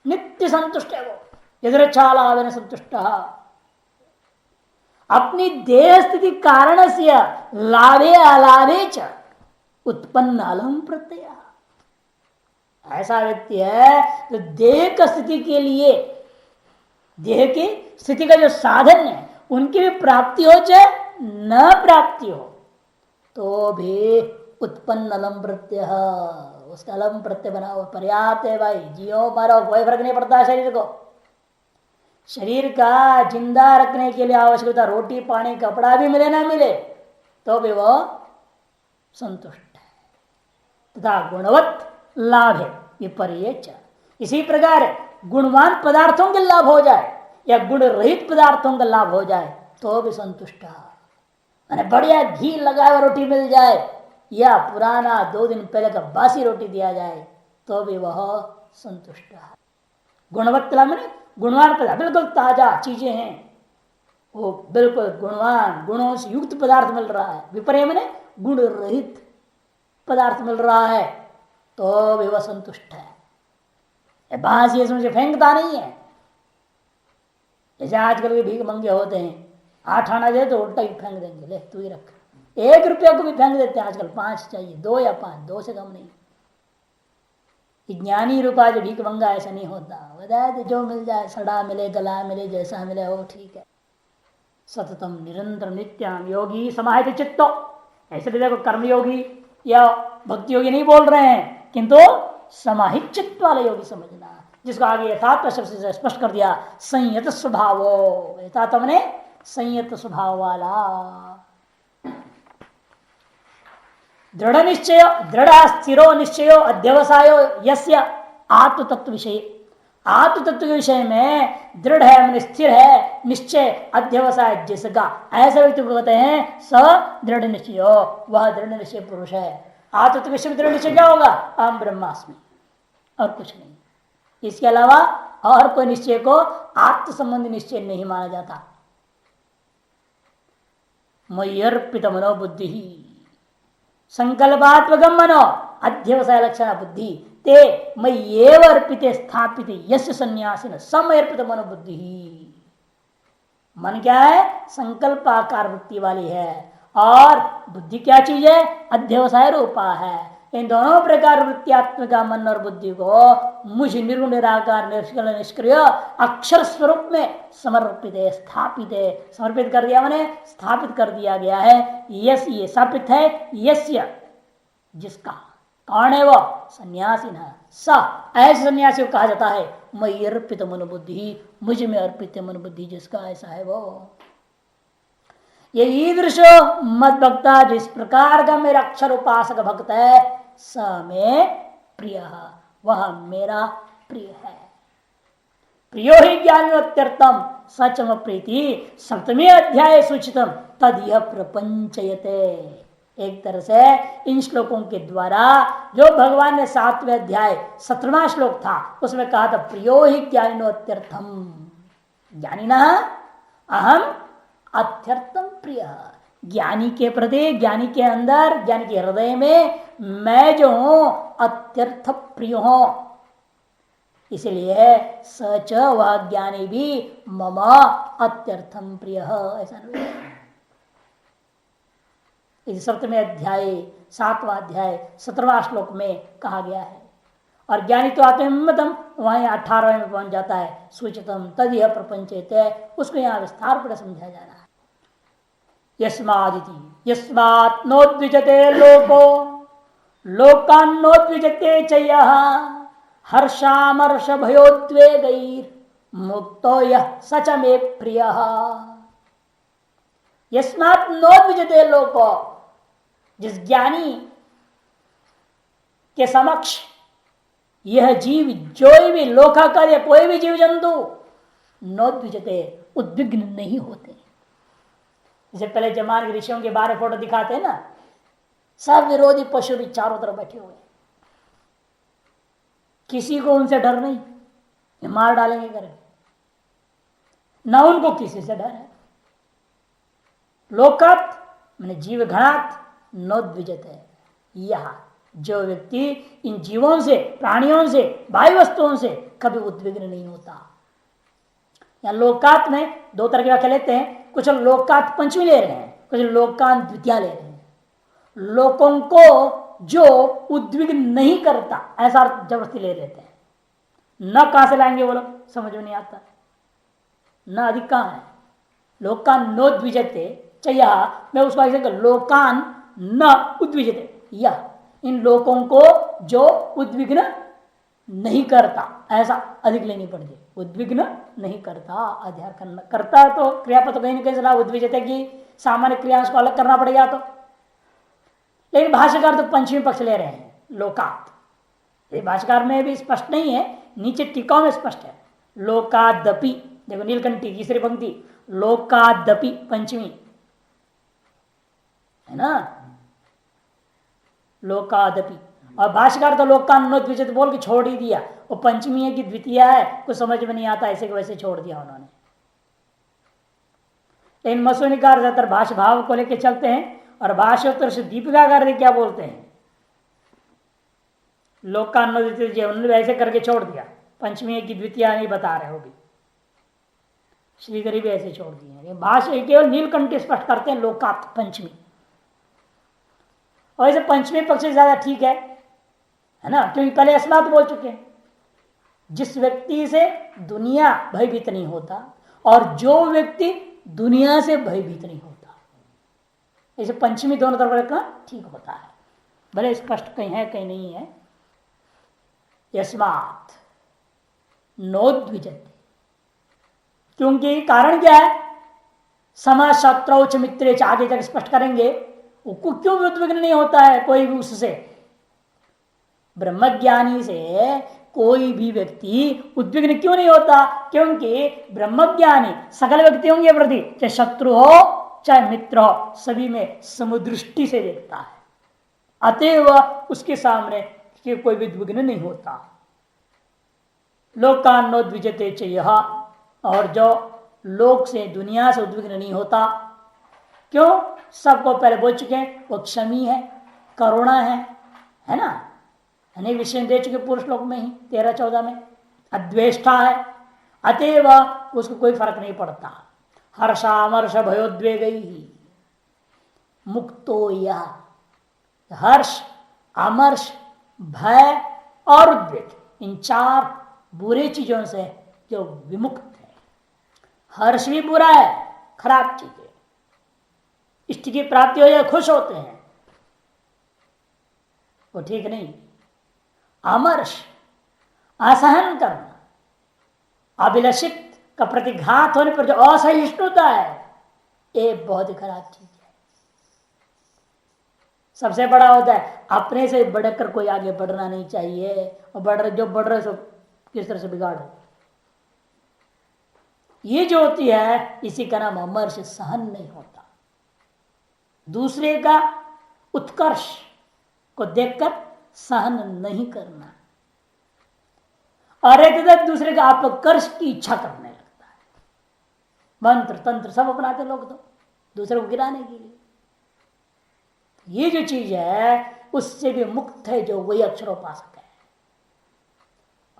नित्य संतुष्ट है वो, यदृच्छालाभेन संतुष्ट, अपनी देह स्थिति कारण से लाभे अलाभे च उत्पन्न अलम प्रत्यय। ऐसा व्यक्ति है जो देह की स्थिति के लिए, देह की स्थिति का जो साधन है उनकी भी प्राप्ति हो चाहे न प्राप्ति हो तो भी उत्पन्न अलम प्रत्यय, उसका अलम प्रत्यय बना हुआ पर्याप्त है। भाई जियो मारो कोई फर्क नहीं पड़ता शरीर को, शरीर का जिंदा रखने के लिए आवश्यकता रोटी पानी कपड़ा भी मिले ना मिले तो भी वो संतुष्ट है, तथा गुणवत लाभ है विपर्य। इसी प्रकार गुणवान पदार्थों के लाभ हो जाए या गुण रहित पदार्थों का लाभ हो जाए तो भी संतुष्ट है। मैंने बढ़िया घी लगा हुआ रोटी मिल जाए या पुराना 2 दिन पहले का बासी रोटी दिया जाए तो भी वह संतुष्ट है। गुणवत्ता मैंने गुणवान पदार्थ, बिल्कुल ताजा चीजें हैं, वो बिल्कुल गुणवान गुणों से युक्त पदार्थ मिल रहा है, विपर्य मैंने गुण रहित पदार्थ मिल रहा है, तो भी वह संतुष्ट है। बांस ये समझे फेंकता नहीं है। जैसे आजकल के भीख मंगे होते हैं, 8 आना दे तो उल्टा ही फेंक देंगे, ले तू ही रख। 1 रुपया को भी फेंक देते हैं आजकल, 5 चाहिए, 2 या 5, 2 से कम नहीं। ज्ञानी रूपा जो भीख मंगा ऐसा नहीं होता, बताए जो मिल जाए, सड़ा मिले गला मिले जैसा मिले वो ठीक है। सततम निरंतर नित्याम योगी समाहित चित्तो, ऐसे भी देखो कर्मयोगी या भक्ति योगी नहीं बोल रहे हैं, किंतु समाहित चित्त वाले योगी समझना, जिसको आगे यथार्थ शब्द से स्पष्ट कर दिया, संयत स्वभाव, यथार्थ ने संयत स्वभाव वाला, दृढ़ निश्चय, दृढ़ स्थिरो निश्चयो अध्यवसायो यस्य आत्म तत्व विषय, आत्म तत्व के विषय में दृढ़ है मैंने स्थिर है, निश्चय अध्यवसाय जिसका, ऐसे व्यक्ति को कहते हैं स दृढ़ निश्चय, वह दृढ़ निश्चय पुरुष है। आत्म तत्व विषय में दृढ़ निश्चय क्या होगा? अहम ब्रह्मास्मि, और कुछ नहीं। इसके अलावा और कोई निश्चय को आत्म संबंधी निश्चय नहीं माना जाता। मय्यर्पित मनोबुद्धि ही संकल्पात्मकम मनो अध्यवसाय लक्षण बुद्धि ते मय्येव अर्पिते स्थापित यस्य सन्यासिन समर्पित मनोबुद्धि ही। मन क्या है? संकल्प आकार वृत्ति वाली है, और बुद्धि क्या चीज है? अध्यवसाय रूपा है। इन दोनों प्रकार वृत्त्यात्मक मन और बुद्धि को मुझ निर्गुण निराकार निष्कल निष्क्रिय अक्षर स्वरूप में समर्पित है, स्थापित है। समर्पित कर दिया मैंने स्थापित कर दिया गया है। यस ये स्थापित है यस्य जिसका, कौन है वो? सन्यासी न स, ऐसे सन्यासी को कहा जाता है मयि अर्पित मनोबुद्धि, मुझ में अर्पित मनोबुद्धि जिसका, ऐसा है वो। ये ईदृश मत भक्ता, जिस प्रकार का मेरा अक्षर उपासक भक्त है, स में प्रिय, वह मेरा प्रिय है। प्रियो ही ज्ञानोत्यर्थम सचम प्रीति, 7वें अध्याय सूचितम तद यह प्रपंचयते। एक तरह से इन श्लोकों के द्वारा जो भगवान ने 7वें अध्याय 17वां श्लोक था उसमें कहा था प्रियो ही ज्ञानिनोत्यर्थम, ज्ञानी ना अहम अत्यर्थम प्रिय, ज्ञानी के प्रति, ज्ञानी के अंदर, ज्ञानी के हृदय में मैं जो हूं अत्यर्थ प्रिय हूं। इसलिए सच वह ज्ञानी भी मम अत्यर्थम प्रिय, ऐसा नहीं। इस 7वें अध्याय 7वां अध्याय 17वां श्लोक में कहा गया है। और ज्ञानी तो आत्मतम वहां 18वें में पहुंच जाता है, सूचितम तद यह प्रपंचित है, उसको यहाँ विस्तार पर समझाया जा रहा है। यस्मादिति यस्मात् नोद्विजते लोको लोकान्नोद्विजते च यः हर्षामर्ष भयोद्वेगैर् मुक्तो यः सच मे प्रियः। यस्मात् नोद्विजते लोको, जिस ज्ञानी के समक्ष यह जीव, जो भी लोका कार्य, कोई भी जीव जंतु नोद्विजते, उद्विग्न नहीं होते। जैसे पहले जमाने के ऋषियों के बारे फोटो दिखाते हैं ना, सब विरोधी पशु भी चारों तरफ बैठे हुए, किसी को उनसे डर नहीं, ये मार डालेंगे करके, ना उनको किसी से डर है। लोकात मैंने जीव घनात नोद्विजत है, यह जो व्यक्ति इन जीवों से, प्राणियों से, बाह्य वस्तुओं से कभी उद्विग्न नहीं होता। या लोकात में 2 तरह की व्याख्या लेते हैं, कुछ लोकात पंचमी ले रहे हैं, कुछ लोकांत द्वितीया ले रहे हैं। लोकों को जो उद्विग्न नहीं करता, ऐसा जबरदस्ती ले लेते हैं। न कहां से लाएंगे वो लोग, समझ में नहीं आता। न अधिक कहां है, लोकान नोद्विजते चाहिए, मैं उसको ऐसे लोकान न उद्विजते, यह इन लोगों को जो उद्विग्न नहीं करता, ऐसा अधिक लेनी पड़ती। उद्विग्न नहीं करता, अध्याय करता तो क्रियापद तो कहीं ना कहीं सलाह उद्विजते की सामान्य क्रिया को अलग करना पड़ेगा तो, लेकिन भाष्यकार तो पंचमी पक्ष ले रहे हैं लोकात। ये भाष्यकार में भी स्पष्ट नहीं है, नीचे टीकाओं में स्पष्ट है। लोकादपि, देखो नीलकंठी तीसरी पंक्ति, लोकादपि पंचमी है ना, लोकादपि। और भाष्यकार तो लोकान्नोद्विजते बोल के छोड़ ही दिया, वो पंचमी है कि द्वितीय है कुछ समझ में नहीं आता, ऐसे के वैसे छोड़ दिया उन्होंने। इन मसूनिकार ज्यादातर भाष्य भाव को लेकर चलते हैं, और भाष्योत्तर से दीपिकाकार क्या बोलते हैं, लोकान्नोद्विजते उन्होंने ऐसे करके छोड़ दिया, पंचमी है कि द्वितीय नहीं बता रहे हो भी, श्रीधरी भी ऐसे छोड़ दिए। भाष्य केवल नीलकंठ स्पष्ट करते हैं लोकात् पंचमी, और ऐसे पंचमी पक्ष से ज्यादा ठीक है ना, क्योंकि पहले अस्मात बोल चुके हैं। जिस व्यक्ति से दुनिया भयभीत नहीं होता और जो व्यक्ति दुनिया से भयभीत नहीं होता, ऐसे पंचमी दोनों तरफ रखना ठीक होता है, भले स्पष्ट कहीं है कहीं नहीं है। यस्मात् नोद्विजते, क्योंकि कारण क्या है, सम शत्रौ च मित्रे च, आगे तक स्पष्ट करेंगे उसको क्यों उद्विग्न नहीं होता है कोई भी उससे। ब्रह्मज्ञानी से कोई भी व्यक्ति उद्विग्न क्यों नहीं होता, क्योंकि ब्रह्मज्ञानी सकल व्यक्तियों के प्रति चाहे शत्रु हो चाहे मित्र हो सभी में समुदृष्टि से देखता है, अतएव उसके सामने कोई भी उद्विग्न नहीं होता। लोकान्नोद्विजते च यह, और जो लोक से दुनिया से उद्विग्न नहीं होता, क्यों, सबको पहले बोल चुके हैं वो क्षमी है, करुणा है ना, अनेक विषय दे चुके पूर्व श्लोक में ही 13-14 में, अद्वेष्टा है, अतएव उसको कोई फर्क नहीं पड़ता। हर्षामर्ष भयोद्वेग ही मुक्तो यह, हर्ष अमर्ष भय और उद्वेग, इन 4 बुरे चीजों से जो विमुक्त है। हर्ष भी बुरा है, खराब चीज है, इष्ट की प्राप्ति हो जाए खुश होते हैं, वो ठीक नहीं। अमर्ष असहन करना, अभिलषित का प्रतिघात होने पर जो असहिष्णुता है, ये बहुत ही खराब चीज है। सबसे बड़ा होता है अपने से बढ़कर कोई आगे बढ़ना नहीं चाहिए, और जो बढ़ रहे सब किस तरह से बिगाड़ो, ये जो होती है इसी का नाम अमर्ष, सहन नहीं होता। दूसरे का उत्कर्ष को देखकर सहन नहीं करना, और एक दूसरे का अपकर्ष की इच्छा करने लगता है। मंत्र तंत्र सब अपनाते लोग तो दूसरे को गिराने के लिए। ये जो चीज है उससे भी मुक्त है जो वही अक्षरोपासक है,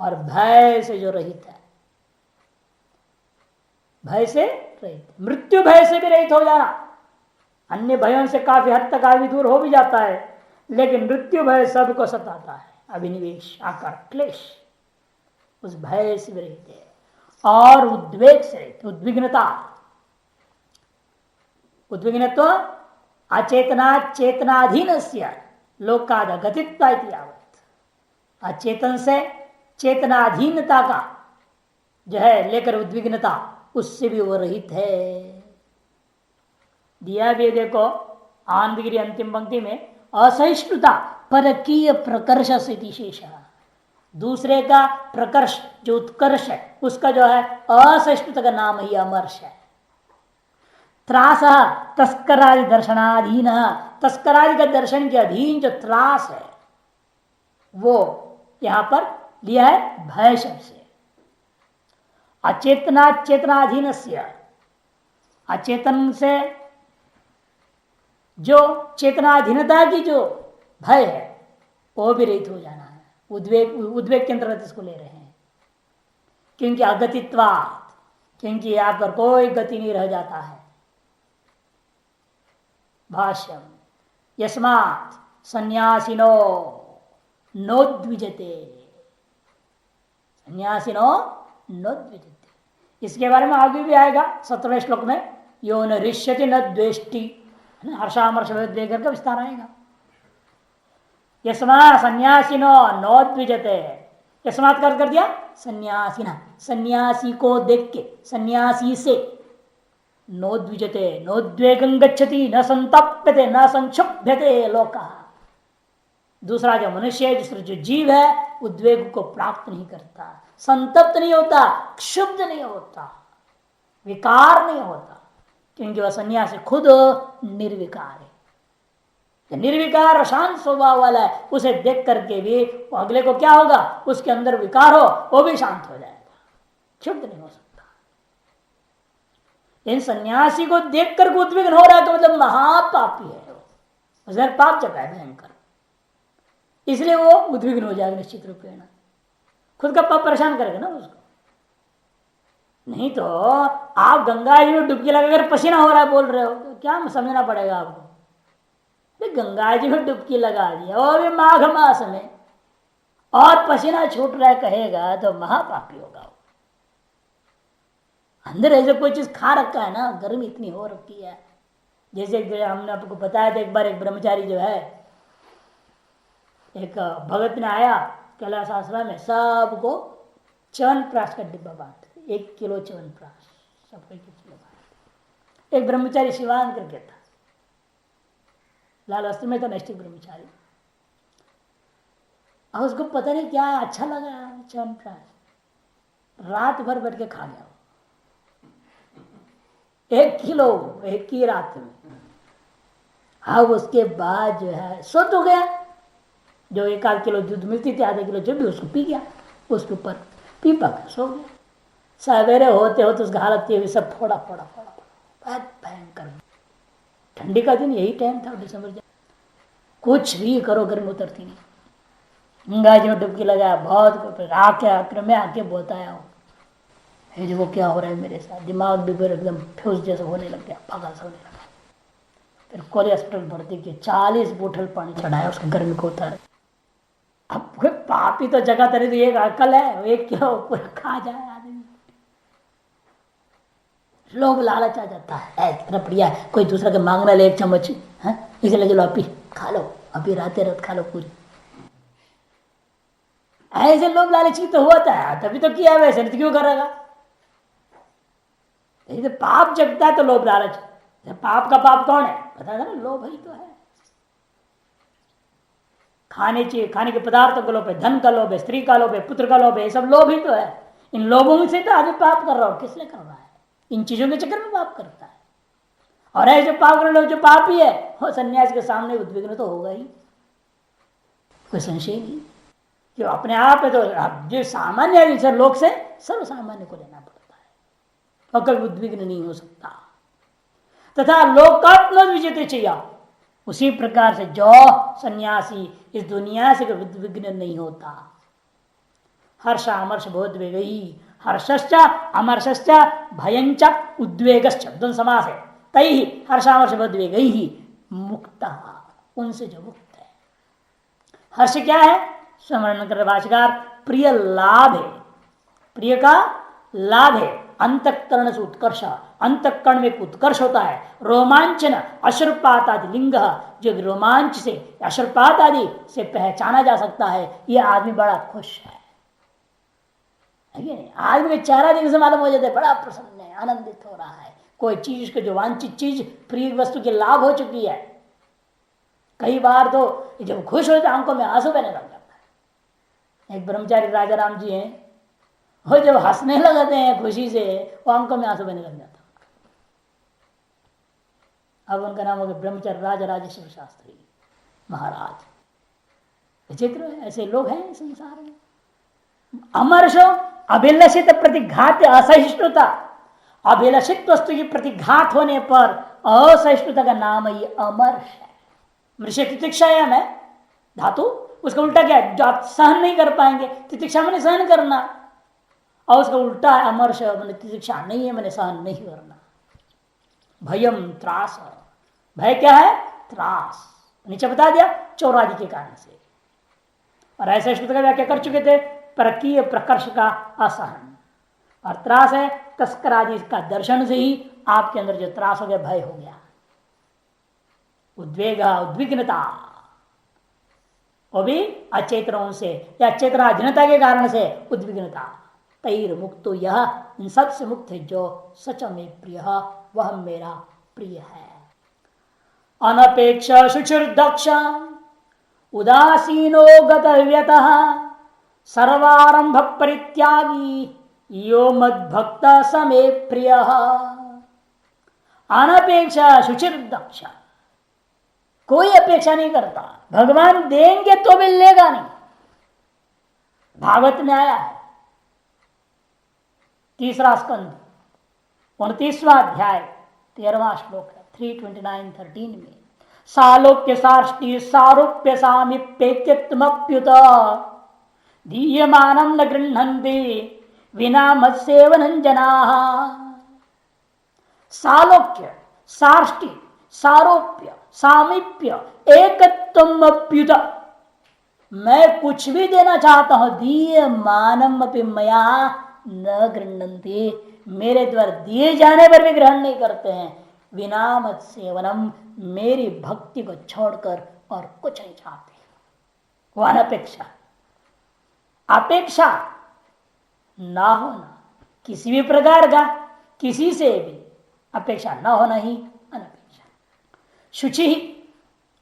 और भय से जो रहित है, भय से रहित, मृत्यु भय से भी रहित हो जाना। अन्य भयों से काफी हद तक आदमी दूर हो भी जाता है, लेकिन मृत्यु भय सबको सताता है, अभिनिवेश आकार क्लेश, उस भय से भी रहित है। और उद्वेग से रहित, उद्विग्नता, उद्विग्नत्व अचेतना चेतनाधीन लोकाद गतित्वा यावत, अचेतन से चेतनाधीनता का जो है लेकर उद्विग्नता, उससे भी वो रहित है। दिया भी देखो आनंदगिरी अंतिम पंक्ति में, असहिष्णुता परकीय प्रकर्ष से शेष, दूसरे का प्रकर्ष जो उत्कर्ष है उसका जो है असहिष्णुता का नाम ही अमर्ष है। त्रास तस्करादि दर्शनाधीन, तस्करादि का दर्शन के अधीन जो त्रास है वो यहां पर लिया है भय शब्द से। अचेतना चेतनाधीन, अचेतन से जो चेतनाधीनता की जो भय है वो भी रहित हो जाना है। उद्वेग के अंतर्गत इसको ले रहे हैं, क्योंकि अगतित्वात्, क्योंकि यहां पर कोई गति नहीं रह जाता है। भाष्यम यस्मात् सन्यासिनो नोद्विजते, सन्यासिनो नोद्विजते, इसके बारे में आगे भी आएगा 17वें श्लोक में, यो न ऋष्यति न द्वेष्टि, हर्षामर्ष द्वेग का विस्तार आएगा। यस्मा सन्यासिनो नोद्विजते, यस्मात् कर दिया सन्यासिना, सन्यासी को देख के, सन्यासी से, नोद्विजते नोद्वेगं गच्छति न संतप्यते न संक्षुभ्यते लोका, दूसरा जो मनुष्य है, दूसरा जो जीव है उद्वेग को प्राप्त नहीं करता, संतप्त नहीं होता, क्षुब्ध नहीं होता, विकार नहीं होता, क्योंकि वह सन्यासी खुद निर्विकार है। निर्विकार शांत स्वभाव वाला है, उसे देख करके भी अगले को क्या होगा, उसके अंदर विकार हो वो भी शांत हो जाएगा, क्षुब्ध नहीं हो सकता। इन सन्यासी को देख कर उद्विग्न हो रहा है तो मतलब महापापी है वो, उसने पाप जगा है भयंकर, इसलिए वो उद्विग्न हो जाएगा निश्चित रूप से। खुद का पाप परेशान करेगा ना उसको। नहीं तो आप गंगा जी में डुबकी लगाकर पसीना हो रहा है बोल रहे हो, तो क्या समझना पड़ेगा आपको। गंगा जी में डुबकी लगा दिया और भी माघ मास में और पसीना छूट रहा है कहेगा तो महापापी होगा वो। अंदर ऐसे कोई चीज खा रखा है ना, गर्मी इतनी हो रखी है। जैसे हमने आपको बताया था एक बार, एक ब्रह्मचारी जो है, एक भगत ने आया कैलाश आश्रम में, सबको च्यवनप्राश का डिब्बा बांट, 1 किलो च्यवनप्राश सबको 1 किलो बांट। एक ब्रह्मचारी शिवान करके था, लाल वस्त्र में था, नैष्ठिक ब्रह्मचारी। और उसको पता नहीं क्या अच्छा लगा च्यवनप्राश, रात भर बैठ के खा गया 1 किलो एक ही रात में। अब उसके बाद जो है सो तो गया, जो 1 किलो दूध मिलती थी, आधा किलो जो भी, उसको पी गया, उसके ऊपर पी पका सो गया। सवेरे होते होते उसका हालत ये सब फोड़ा फोड़ा फोड़ा, बहुत भयंकर। ठंडी का दिन यही टाइम था दिसंबर, कुछ भी करो गर्मी उतरती नहीं। गंगा जी में डुबकी लगाया, बहुत आके आकर में आके बोलता है वो क्या हो रहा है मेरे साथ, दिमाग भी फिर एकदम फ्यूज जैसा होने लग गया, पागल सा होने लगा। फिर कॉलेज हॉस्पिटल भर्ती किए, 40 बोतल पानी चढ़ाया उसको, गर्मी को उतारे। अब पापी तो जगह तरी तो एक अकल है, 1 किलो पूरा खा जाए आदमी। लोग लालच आ जाता है, इतना बढ़िया कोई दूसरा के मांगना ले 1 चम्मच, इसलिए चलो अभी खा लो, अभी रात रात खा लो पूरी। ऐसे लोग लालची तो होता है, तभी तो किया, वैसे नहीं तो क्यों करेगा। तो पाप जगता है तो लोभ लालच, पाप का पाप कौन है पता है ना, लोभ ही तो है। खाने के पदार्थों का लोभ है, धन का लोभ है, स्त्री का लोभ है, पुत्र का लोभ है, ये सब लोभ ही तो है। इन लोभों से तो आगे पाप कर रहा हो, किसने कर रहा है, इन चीजों के चक्कर में पाप करता है। और ऐसे पाप करने लोग जो पापी है वो सन्यास के सामने उद्विग्न तो होगा ही, कोई संशय नहीं। जो अपने आप है तो जो सामान्य लोग से सर्व सामान्य को लेना पड़ता है, और कभी उद्विग्न नहीं हो सकता। तथा लोकात्म विजेते चाहिए, उसी प्रकार से जो सन्यासी इस दुनिया से उद्विग्न नहीं होता। हर्ष अमर्ष बहुत वेगई, हर्षश्च अमर्षश्च भयंच उद्वेगश्च दोनों समास है। तई हर्षामर्ष बहुत वेगई ही मुक्त, उनसे जो मुक्त है। हर्ष क्या है, स्मरण कर भाष्यकार, प्रिय लाभ है, प्रिय का लाभ है, अंतकरण से उत्कर्ष, अंतकरण में उत्कर्ष होता है। रोमांचन अश्रुपात आदि लिंग, जो रोमांच से अश्रुपात आदि से पहचाना जा सकता है, यह आदमी बड़ा खुश है। आदमी का चेहरा देखने से मालूम हो जाता है बड़ा प्रसन्न है, आनंदित हो रहा है। कोई चीज को जो वांछित चीज प्रिय वस्तु के लाभ हो चुकी है, कई बार तो जब खुश होते आंखों में आंसू बहने लग जाता है। एक ब्रह्मचारी राजा राम जी हैं, वो जब हंसने लगते हैं खुशी से, वो आंखों में आंसू बहने लग जाता। अब उनका नाम हो गया ब्रह्मचारी राजा राजेश्वर शास्त्री महाराज। विचित्र है, ऐसे लोग हैं संसार में। अमर्ष अभिलषित प्रतिघात असहिष्णुता, अभिलषित वस्तु की प्रतिघात होने पर असहिष्णुता का नाम ही अमर्ष है। मृष्य तितिक्षायाम है धातु, उसका उल्टा क्या है, जो आप सहन नहीं कर पाएंगे, तितिक्षा मैंने सहन करना, और उसका उल्टा है अमर्ष, मैंने तितिक्षा नहीं है, मैंने सहन नहीं करना। भयम त्रास, भय क्या है, त्रास, नीचे बता दिया चौरादि के कारण से। और असहिष्णुता का व्याख्या कर चुके थे, परकीय प्रकर्ष का असहन, और त्रास है तस्कर आदि का दर्शन से ही आपके अंदर जो त्रास हो गया, भय हो गया, उद्वेग उद्विग्नता, वो भी अचेतनों से या चेतनाधीनता के कारण से उद्विग्नता। तैर मुक्तो यह, इन सबसे मुक्त है जो सच में प्रिय, वह मेरा प्रिय है। अनपेक्ष शुचिर्दक्ष उदासीनो गतव्यतः सर्वारंभ परित्यागी यो मद्भक्त समे प्रिय। अनपेक्ष शुचिर्दक्ष, कोई अपेक्षा नहीं करता। भगवान देंगे तो भी लेगा नहीं। भागवत में आया है, 3रा स्कंद 29वां अध्याय 13वां श्लोक है, 329:13 में, सालोक्य साष्टि सारूप्य सामीप्येक्यत्वमप्युत दीयमानं न गृह्णन्ति विना मत्सेवनं जनाः। सालोक्य साष्टि सारूप्य सामीप्य एकत्वमप्युत, मैं कुछ भी देना चाहता हूं, दीयमानम अपि मया न गृह्णन्ति, मेरे द्वारा दिए जाने पर भी ग्रहण नहीं करते हैं, विना मत सेवनम, मेरी भक्ति को छोड़कर और कुछ नहीं चाहते। वो अनपेक्षा, अपेक्षा ना होना, किसी भी प्रकार का किसी से भी अपेक्षा न होना ही अनपेक्षा। शुचि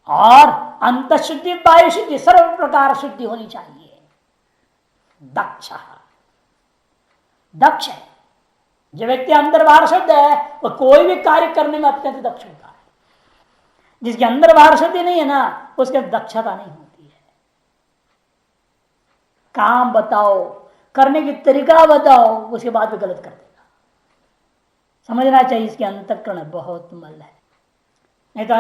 और अंत शुद्धि वायु शुद्धि सर्व प्रकार शुद्धि होनी चाहिए। दक्ष, दक्ष है जो व्यक्ति अंदर बाहर शुद्ध है, वह कोई भी कार्य करने में अत्यंत दक्ष होता है। जिसके अंदर बाहर शुद्धि नहीं है ना, उसके दक्षता नहीं होती है। काम बताओ, करने की तरीका बताओ, उसके बाद भी गलत कर देगा। समझना चाहिए इसके अंतःकरण बहुत मल है। नहीं तो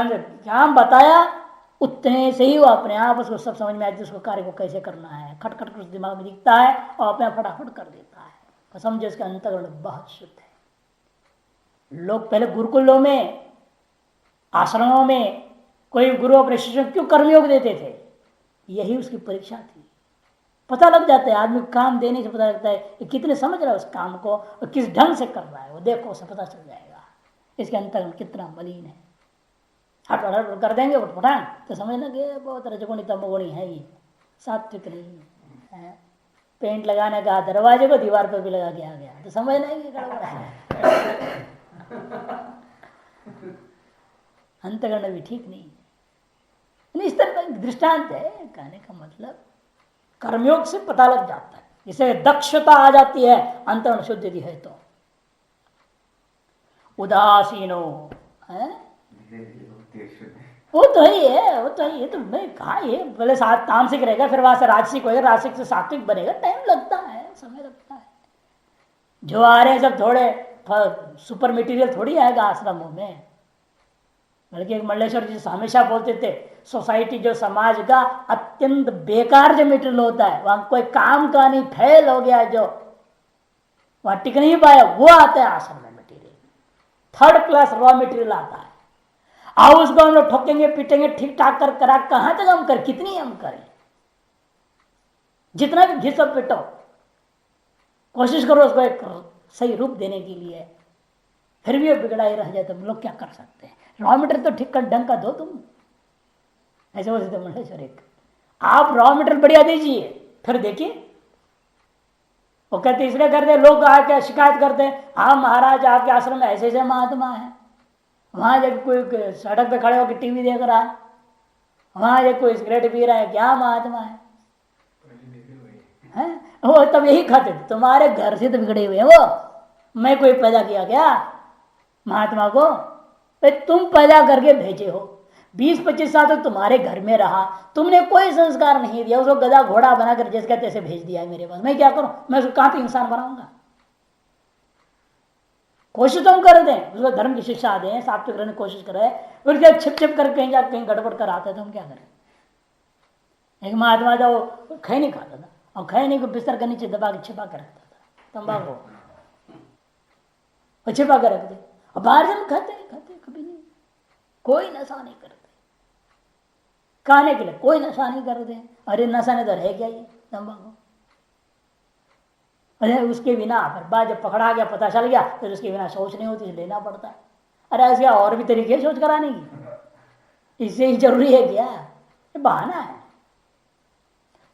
काम बताया उतने से ही वो अपने आप उसको सब समझ में आता है, उसको कार्य को कैसे करना है, खटखट कुछ दिमाग में दिखता है और अपने फटाफट कर देता है। तो समझे इसका अंतःकरण बहुत शुद्ध है। लोग पहले गुरुकुलों में, आश्रमों में कोई गुरु अपने शिष्यों को क्यों कर्मयोग देते थे, यही उसकी परीक्षा थी। पता लग जाता है, आदमी को काम देने से पता लगता है कि कितने समझ रहा है उस काम को और किस ढंग से कर रहा है, वो देखो उसे पता चल जाएगा इसके अंतःकरण कितना मलिन है। हट हट कर देंगे उठपटांग तो समझ लगे बहुत रजगुणी तमगुणी है, ये सात्विक नहीं है। पेंट लगाने का दरवाजे को दीवार पर भी लगा के आ गया तो समझ नहीं गड़बड़ है। अंतःकरण भी ठीक नहीं है। इस तरह का दृष्टांत है। कहने का मतलब कर्मयोग से पता लग जाता है, जिसे दक्षता आ जाती है अंतःकरण शुद्ध यदि है तो। उदासीनो है, वो तो ही है, वो तो ही है। तो मैं कहा ये पहले तामसिक रहेगा, फिर वहां से राजसिक होगा, राजसिक से सात्विक बनेगा, टाइम लगता है, समय लगता है। जो आ रहे हैं सब थोड़े सुपर मटेरियल थोड़ी आएगा आश्रमों में। बल्कि एक मंडलेश्वर जी हमेशा बोलते थे, सोसाइटी जो समाज का अत्यंत बेकार जो मटेरियल होता है, वहां कोई काम का नहीं, फेल हो गया, जो वहां टिक नहीं पाया, वो आता है आश्रम में material. 3rd class raw material आता है। आओ उसको हम लोग ठोकेंगे पीटेंगे ठीक ठाक कर करा, कहां तक हम करें, कितनी हम करें, जितना भी घिसो पिटो, कोशिश करो उसको एक सही रूप देने के लिए, फिर भी बिगड़ा ही रह जाए तो लोग क्या कर सकते हैं। रॉ मटेरियल तो ठीक कर ढंग का दो तुम, ऐसे बोलते थे मंडलेश्वर एक, आप रॉ मटेरियल बढ़िया दीजिए फिर देखिए। वो कहते इसलिए करते, लोग आके शिकायत करते हैं, हाँ महाराज आपके आश्रम में ऐसे ऐसे महात्मा है, वहां जब कोई सड़क पे खड़े होकर टीवी देख रहा है, वहां जब कोई सिगरेट पी रहा है, क्या महात्मा है? वो तब यही खाते थे, तुम्हारे घर से तो बिगड़े हुए हैं वो, मैं कोई पैदा किया क्या महात्मा को? तुम पैदा करके भेजे हो, 20-25 साल तक तुम्हारे घर में रहा, तुमने कोई संस्कार नहीं दिया, उसको गधा घोड़ा बनाकर जैसे तैसे भेज दिया है मेरे पास, मैं क्या करूं? मैं उसको कहां पे इंसान बनाऊंगा? कोशिश तो हम कर दें, उसको धर्म की शिक्षा दें, सात्विक रहने की कोशिश करें, फिर जब छिप छिप कर कहीं जाकर कहीं गड़बड़ कर आता है तो हम क्या करें? एक महात्मा था, वो खै नहीं खाता था, और खैनी को बिस्तर के नीचे दबा के छिपा कर रखता था, तंबाकू और छिपा कर रखते, और बाहर जब खाते कभी नहीं, कोई नशा नहीं करते, खाने के लिए कोई नशा नहीं करते। अरे नशा नहीं तो है क्या ये तंबाकू? अरे उसके बिना फिर बाद जब पकड़ा गया, पता चल गया, फिर उसके बिना शौच नहीं होती, लेना पड़ता है। अरे ऐसे और भी तरीके शौच कराने की, इससे ही जरूरी है क्या? ये बहाना है।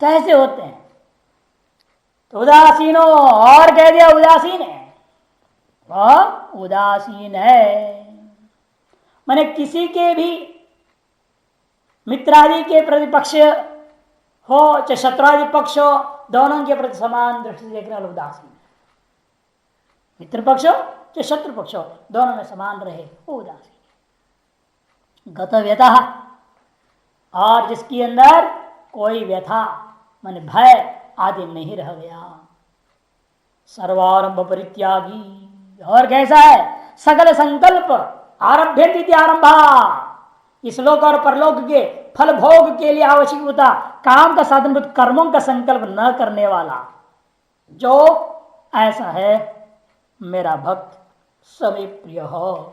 कैसे होते हैं? तो उदासीनो, और कह दिया उदासीन है, वह उदासीन है माने किसी के भी मित्रादि के प्रतिपक्ष हो चाहे शत्रुआदि पक्ष हो, दोनों के प्रति समान दृष्टि से देखने वाला उदासीन है। मित्र पक्ष हो चाहे शत्रु पक्ष हो, दोनों में समान रहे वो उदासीन। गतव्यतः और जिसके अंदर कोई व्यथा मन भय आदि नहीं रह गया। सर्वारंभ परित्यागी, और कैसा है, सकल संकल्प आरभ्य आरंभा, इस लोक और परलोक के फल भोग के लिए आवश्यक होता काम का साधन कर्मों का संकल्प न करने वाला, जो ऐसा है मेरा भक्त सभी प्रिय हो।